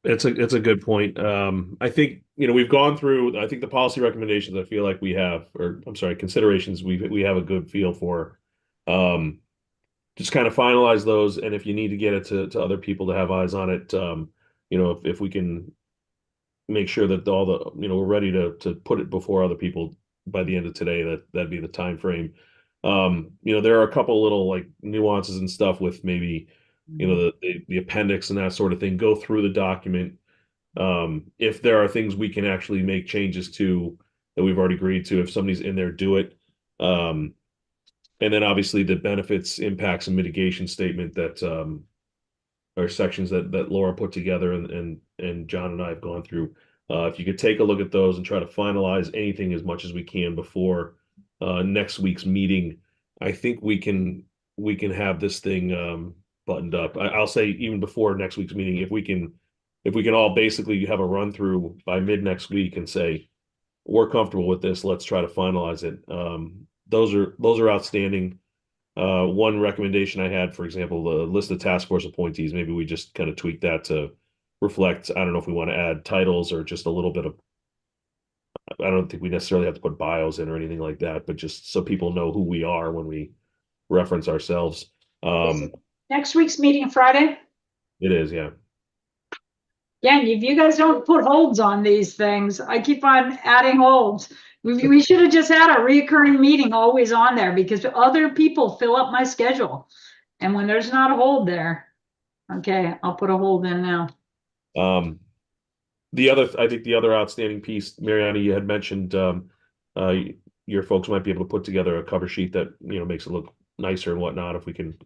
it's a good point. I think we've gone through. I think the policy recommendations. I feel like we have, or I'm sorry, considerations. We have a good feel for. Just kind of finalize those, and if you need to get it to other people to have eyes on it, if we can make sure that all the we're ready to put it before other people by the end of today, that'd be the time frame. There are a couple little like nuances and stuff with maybe the appendix and that sort of thing. Go through the document. If there are things we can actually make changes to that we've already agreed to, if somebody's in there, do it. And then obviously the benefits, impacts, and mitigation statement that are sections that Laura put together and John and I have gone through. If you could take a look at those and try to finalize anything as much as we can before next week's meeting, I think we can have this thing buttoned up. I'll say even before next week's meeting, if we can all basically have a run through by mid next week and say we're comfortable with this, let's try to finalize it. Those are outstanding. One recommendation I had, for example, the list of task force appointees, maybe we just kind of tweak that to reflect. I don't know if we want to add titles or just a little bit of, I don't think we necessarily have to put bios in or anything like that, but just so people know who we are when we reference ourselves. Next week's meeting Friday? It is, yeah. Yeah, if you guys don't put holds on these things, I keep on adding holds. We should have just had a recurring meeting always on there because other people fill up my schedule. And when there's not a hold there, okay, I'll put a hold in now. I think the other outstanding piece, Mariana, you had mentioned your folks might be able to put together a cover sheet that makes it look nicer and whatnot if we can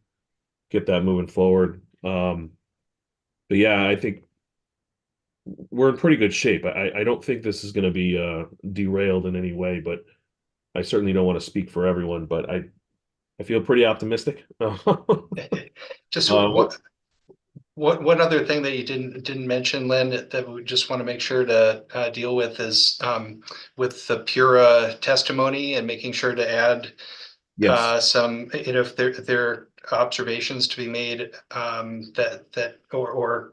get that moving forward. But yeah, I think we're in pretty good shape. I don't think this is going to be derailed in any way, but I certainly don't want to speak for everyone, but I feel pretty optimistic. Just one other thing that you didn't mention, Lynn, that we just want to make sure to deal with is with the Pura testimony and making sure to add some, if there are observations to be made or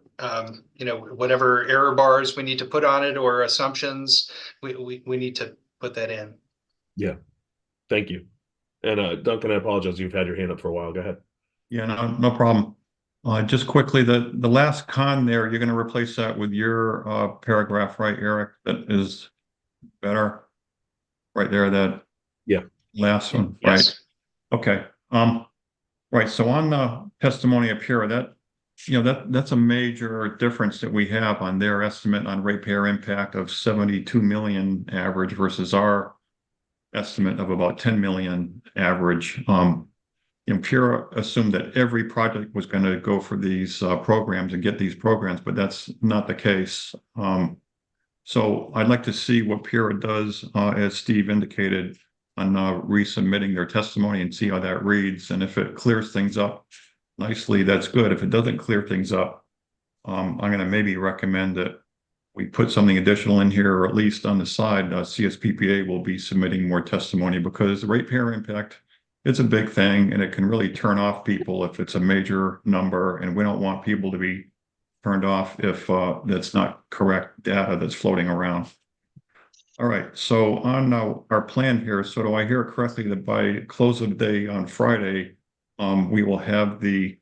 whatever error bars we need to put on it or assumptions, we need to put that in. Yeah, thank you. And Duncan, I apologize. You've had your hand up for a while. Go ahead. Yeah, no problem. Just quickly, the last con there, you're going to replace that with your paragraph, right, Eric? That is better, right there. That last one, Yes. right? Okay. Right. So on the testimony of Pura, that's a major difference that we have on their estimate on ratepayer impact of 72 million average versus our estimate of about 10 million average. Pura assumed that every project was going to go for these programs and get these programs, but that's not the case. So I'd like to see what Pura does, as Steve indicated, on resubmitting their testimony and see how that reads. And if it clears things up nicely, that's good. If it doesn't clear things up, I'm going to maybe recommend that we put something additional in here, or at least on the side, CSPPA will be submitting more testimony because the ratepayer impact, it's a big thing and it can really turn off people if it's a major number, and we don't want people to be turned off if that's not correct data that's floating around. All right, so on our plan here, so do I hear correctly that by close of the day on Friday, we will have the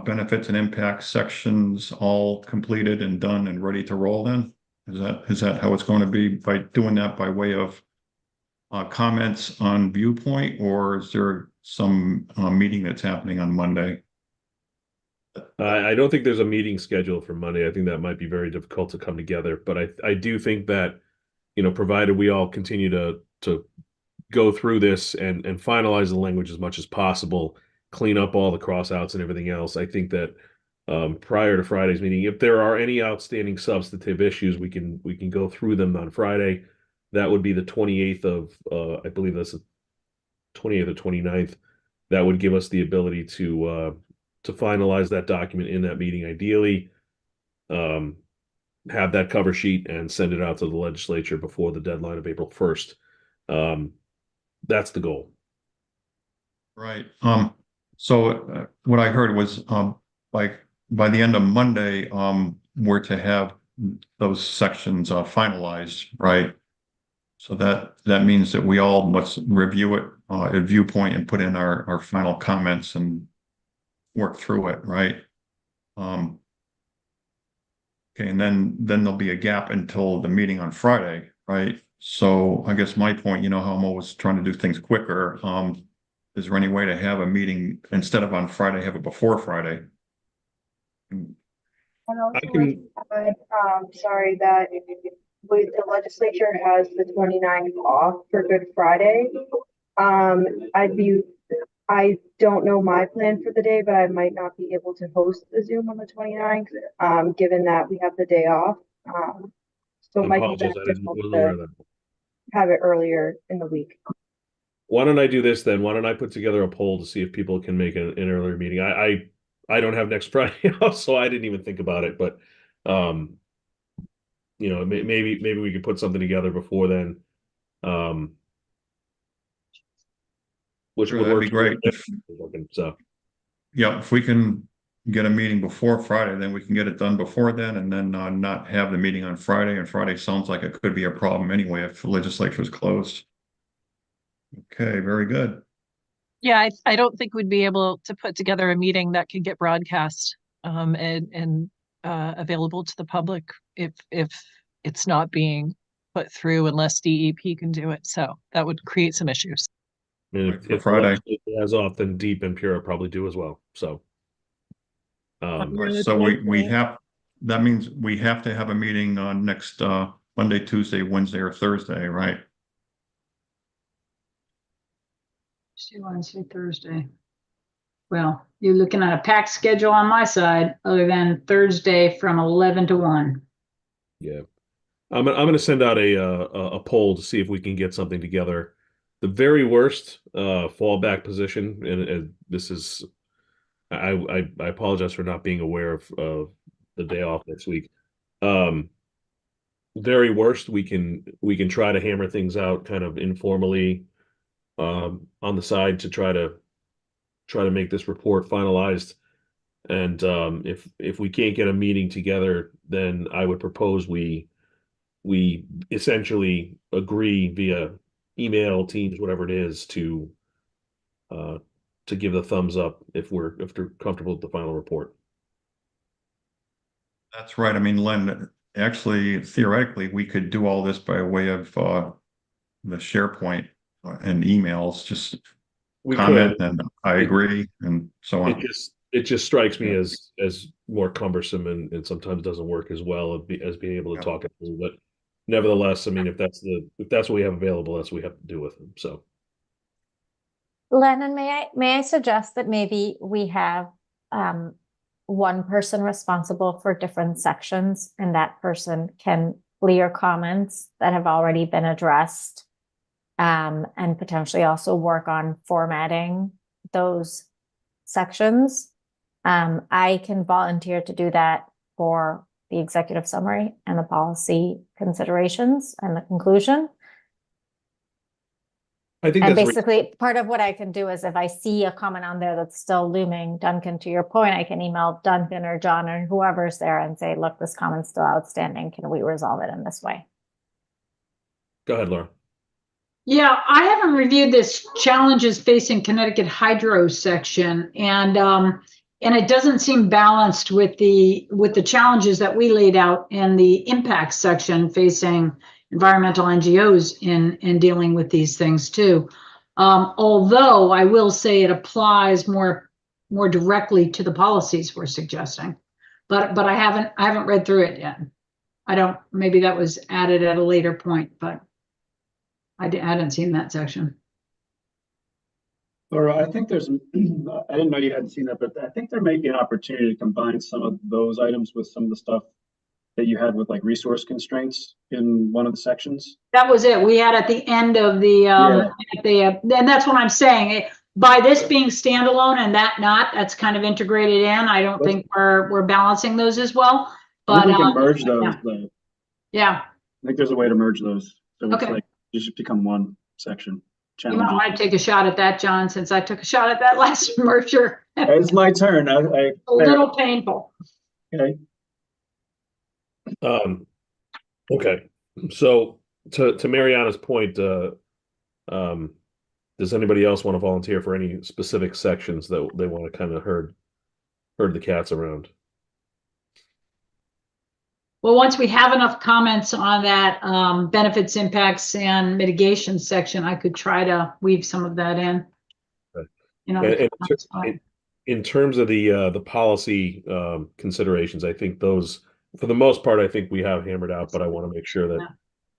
benefits and impact sections all completed and done and ready to roll then? Is that how it's going to be, by doing that by way of comments on viewpoint, or is there some meeting that's happening on Monday? I don't think there's a meeting scheduled for Monday. I think that might be very difficult to come together, but I do think that, provided we all continue to go through this and finalize the language as much as possible, clean up all the crossouts and everything else, I think that prior to Friday's meeting, if there are any outstanding substantive issues, we can go through them on Friday. That would be the 28th of, I believe that's the 28th or 29th. That would give us the ability to finalize that document in that meeting, ideally. Have that cover sheet and send it out to the legislature before the deadline of April 1st. That's the goal. Right. So what I heard was by the end of Monday, we're to have those sections finalized, right? So that means that we all must review it at viewpoint and put in our final comments and work through it, right? Okay, and then there'll be a gap until the meeting on Friday, right? So I guess my point, how I'm always trying to do things quicker. Is there any way to have a meeting instead of on Friday, have it before Friday? And also, I can- sorry that the legislature has the 29th off for Good Friday. I don't know my plan for the day, but I might not be able to host the Zoom on the 29th, given that we have the day off. So I it might be apologize, I beneficial wasn't aware of to that. have it earlier in the week. Why don't I do this then? Why don't I put together a poll to see if people can make an earlier meeting? I don't have next Friday off, so I didn't even think about it. But maybe we could put something together before then. Which Sure, would that'd work. be great. So Yeah, if we can get a meeting before Friday, then we can get it done before then, and then not have the meeting on Friday. And Friday sounds like it could be a problem anyway if the legislature is closed. Okay, very good. Yeah, I don't think we'd be able to put together a meeting that could get broadcast and available to the public if it's not being put through unless DEP can do it. So that would create some issues. and Right, if, for if the Friday. legislature has off, then Deep and Pura probably do as well. So Yeah, Right, that's so right. that means we have to have a meeting on next Monday, Tuesday, Wednesday, or Thursday, right? Tuesday, Wednesday, Thursday. Well, you're looking at a packed schedule on my side, other than Thursday from 11 to 1. yeah, I'm going to send out a poll to see if we can get something together. The very worst fallback position, and this is, I apologize for not being aware of the day off next week. Very worst, we can try to hammer things out kind of informally on the side to try to make this report finalized. And if we can't get a meeting together, then I would propose we essentially agree via email, Teams, whatever it is, to give the thumbs up if they're comfortable with the final report. That's right. I mean, Len, actually, theoretically, we could do all this by way of the SharePoint and emails, just We comment could. and I agree and so It on. just strikes me Yeah. as more cumbersome and sometimes doesn't work as well as being able to Yeah. talk it through. But nevertheless, I mean, if that's what we have available, that's what we have to do with them. So Lennon, may I suggest that maybe we have one person responsible for different sections, and that person can clear comments that have already been addressed, and potentially also work on formatting those sections. I can volunteer to do that for the executive summary and the policy considerations and the conclusion. I think And that's basically, part of what I can do is if I see a comment on there that's still looming, Duncan, to your point, I can email Duncan or John or whoever's there and say, look, this comment's still outstanding. Can we resolve it in this way? Go ahead, Laura. Yeah, I haven't reviewed this challenges facing Connecticut hydro section, and it doesn't seem balanced with the challenges that we laid out in the impact section facing environmental NGOs in dealing with these things too. Although I will say it applies more directly to the policies we're suggesting, but I haven't read through it yet. I don't. Maybe that was added at a later point, but I hadn't seen that section. Laura, I think there's, I didn't know you hadn't seen that, but I think there may be an opportunity to combine some of those items with some of the stuff that you had with like resource constraints in one of the sections. That was it. We had at the end of the, and that's what I'm saying. By this being standalone and that not, that's kind of integrated in. I don't think we're balancing those as well. But we can merge those. yeah. Though. Yeah. I think there's a way to merge those. So it's Okay. like you just become one section. You might want to take a shot at that, John, since I took a shot at that last merger. It's my turn. A little painful. Okay. Okay. So to Mariana's point, does anybody else want to volunteer for any specific sections that they want to kind of herd the cats around? Well, once we have enough comments on that benefits, impacts, and mitigation section, I could try to weave some of that in. Right. You know, in terms of the policy considerations, I think those, for the most part, I think we have hammered out. But I want to make sure that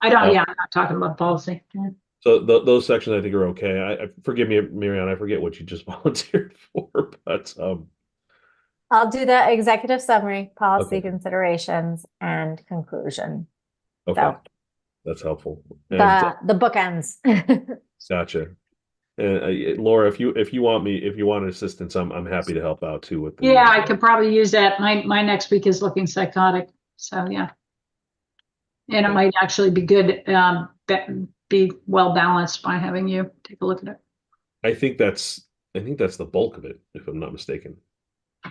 I don't. Yeah, I'm not talking about policy. Yeah. So those sections I think are okay. I forgive me, Mariana, I forget what you just volunteered for, but I'll do the executive summary, policy Okay. considerations, and conclusion. okay, So that's helpful. And the bookends. gotcha. And Laura, if you want assistance, I'm happy to help out too with the, Yeah, I could probably use that. My next week is looking psychotic, so yeah, and it might actually be good. Be well balanced by having you take a look at it. I think that's the bulk of it, if I'm not mistaken. I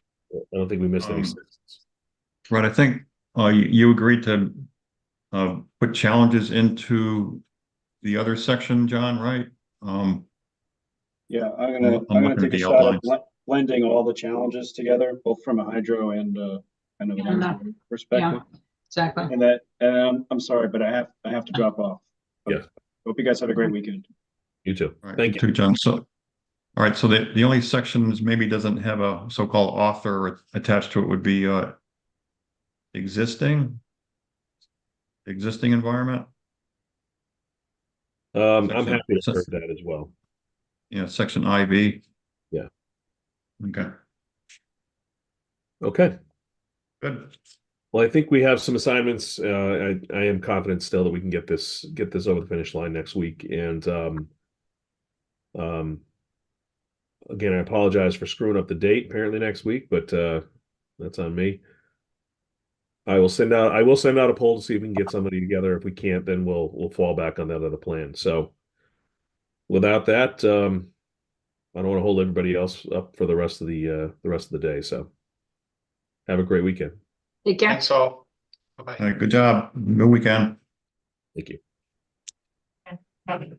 don't think we missed any sections. Right, I think you agreed to put challenges into the other section, John, right? Yeah, I'm I'm gonna looking at take a the shot outlines. at blending all the challenges together, both from a hydro and kind of an engineering perspective. Yeah, exactly. And I'm sorry, but I have to drop off. Yeah. Hope you guys have a great weekend. You too. All right, Thank you. too, John. So, all right, so the only sections maybe doesn't have a so-called author attached to it would be existing environment. I'm Section- happy to se- heard that as well. Yeah, section IV. Yeah. Okay, Okay. good. Well, I think we have some assignments. I am confident still that we can get this over the finish line next week. And again, I apologize for screwing up the date apparently next week, but that's on me. I will send out a poll to see if we can get somebody together. If we can't, then we'll fall back on that other plan. So without that, I don't want to hold everybody else up for the rest of the day. So have a great weekend. Take care. Thanks all. Bye-bye. All right, good job. Good weekend. Thank you. Okay.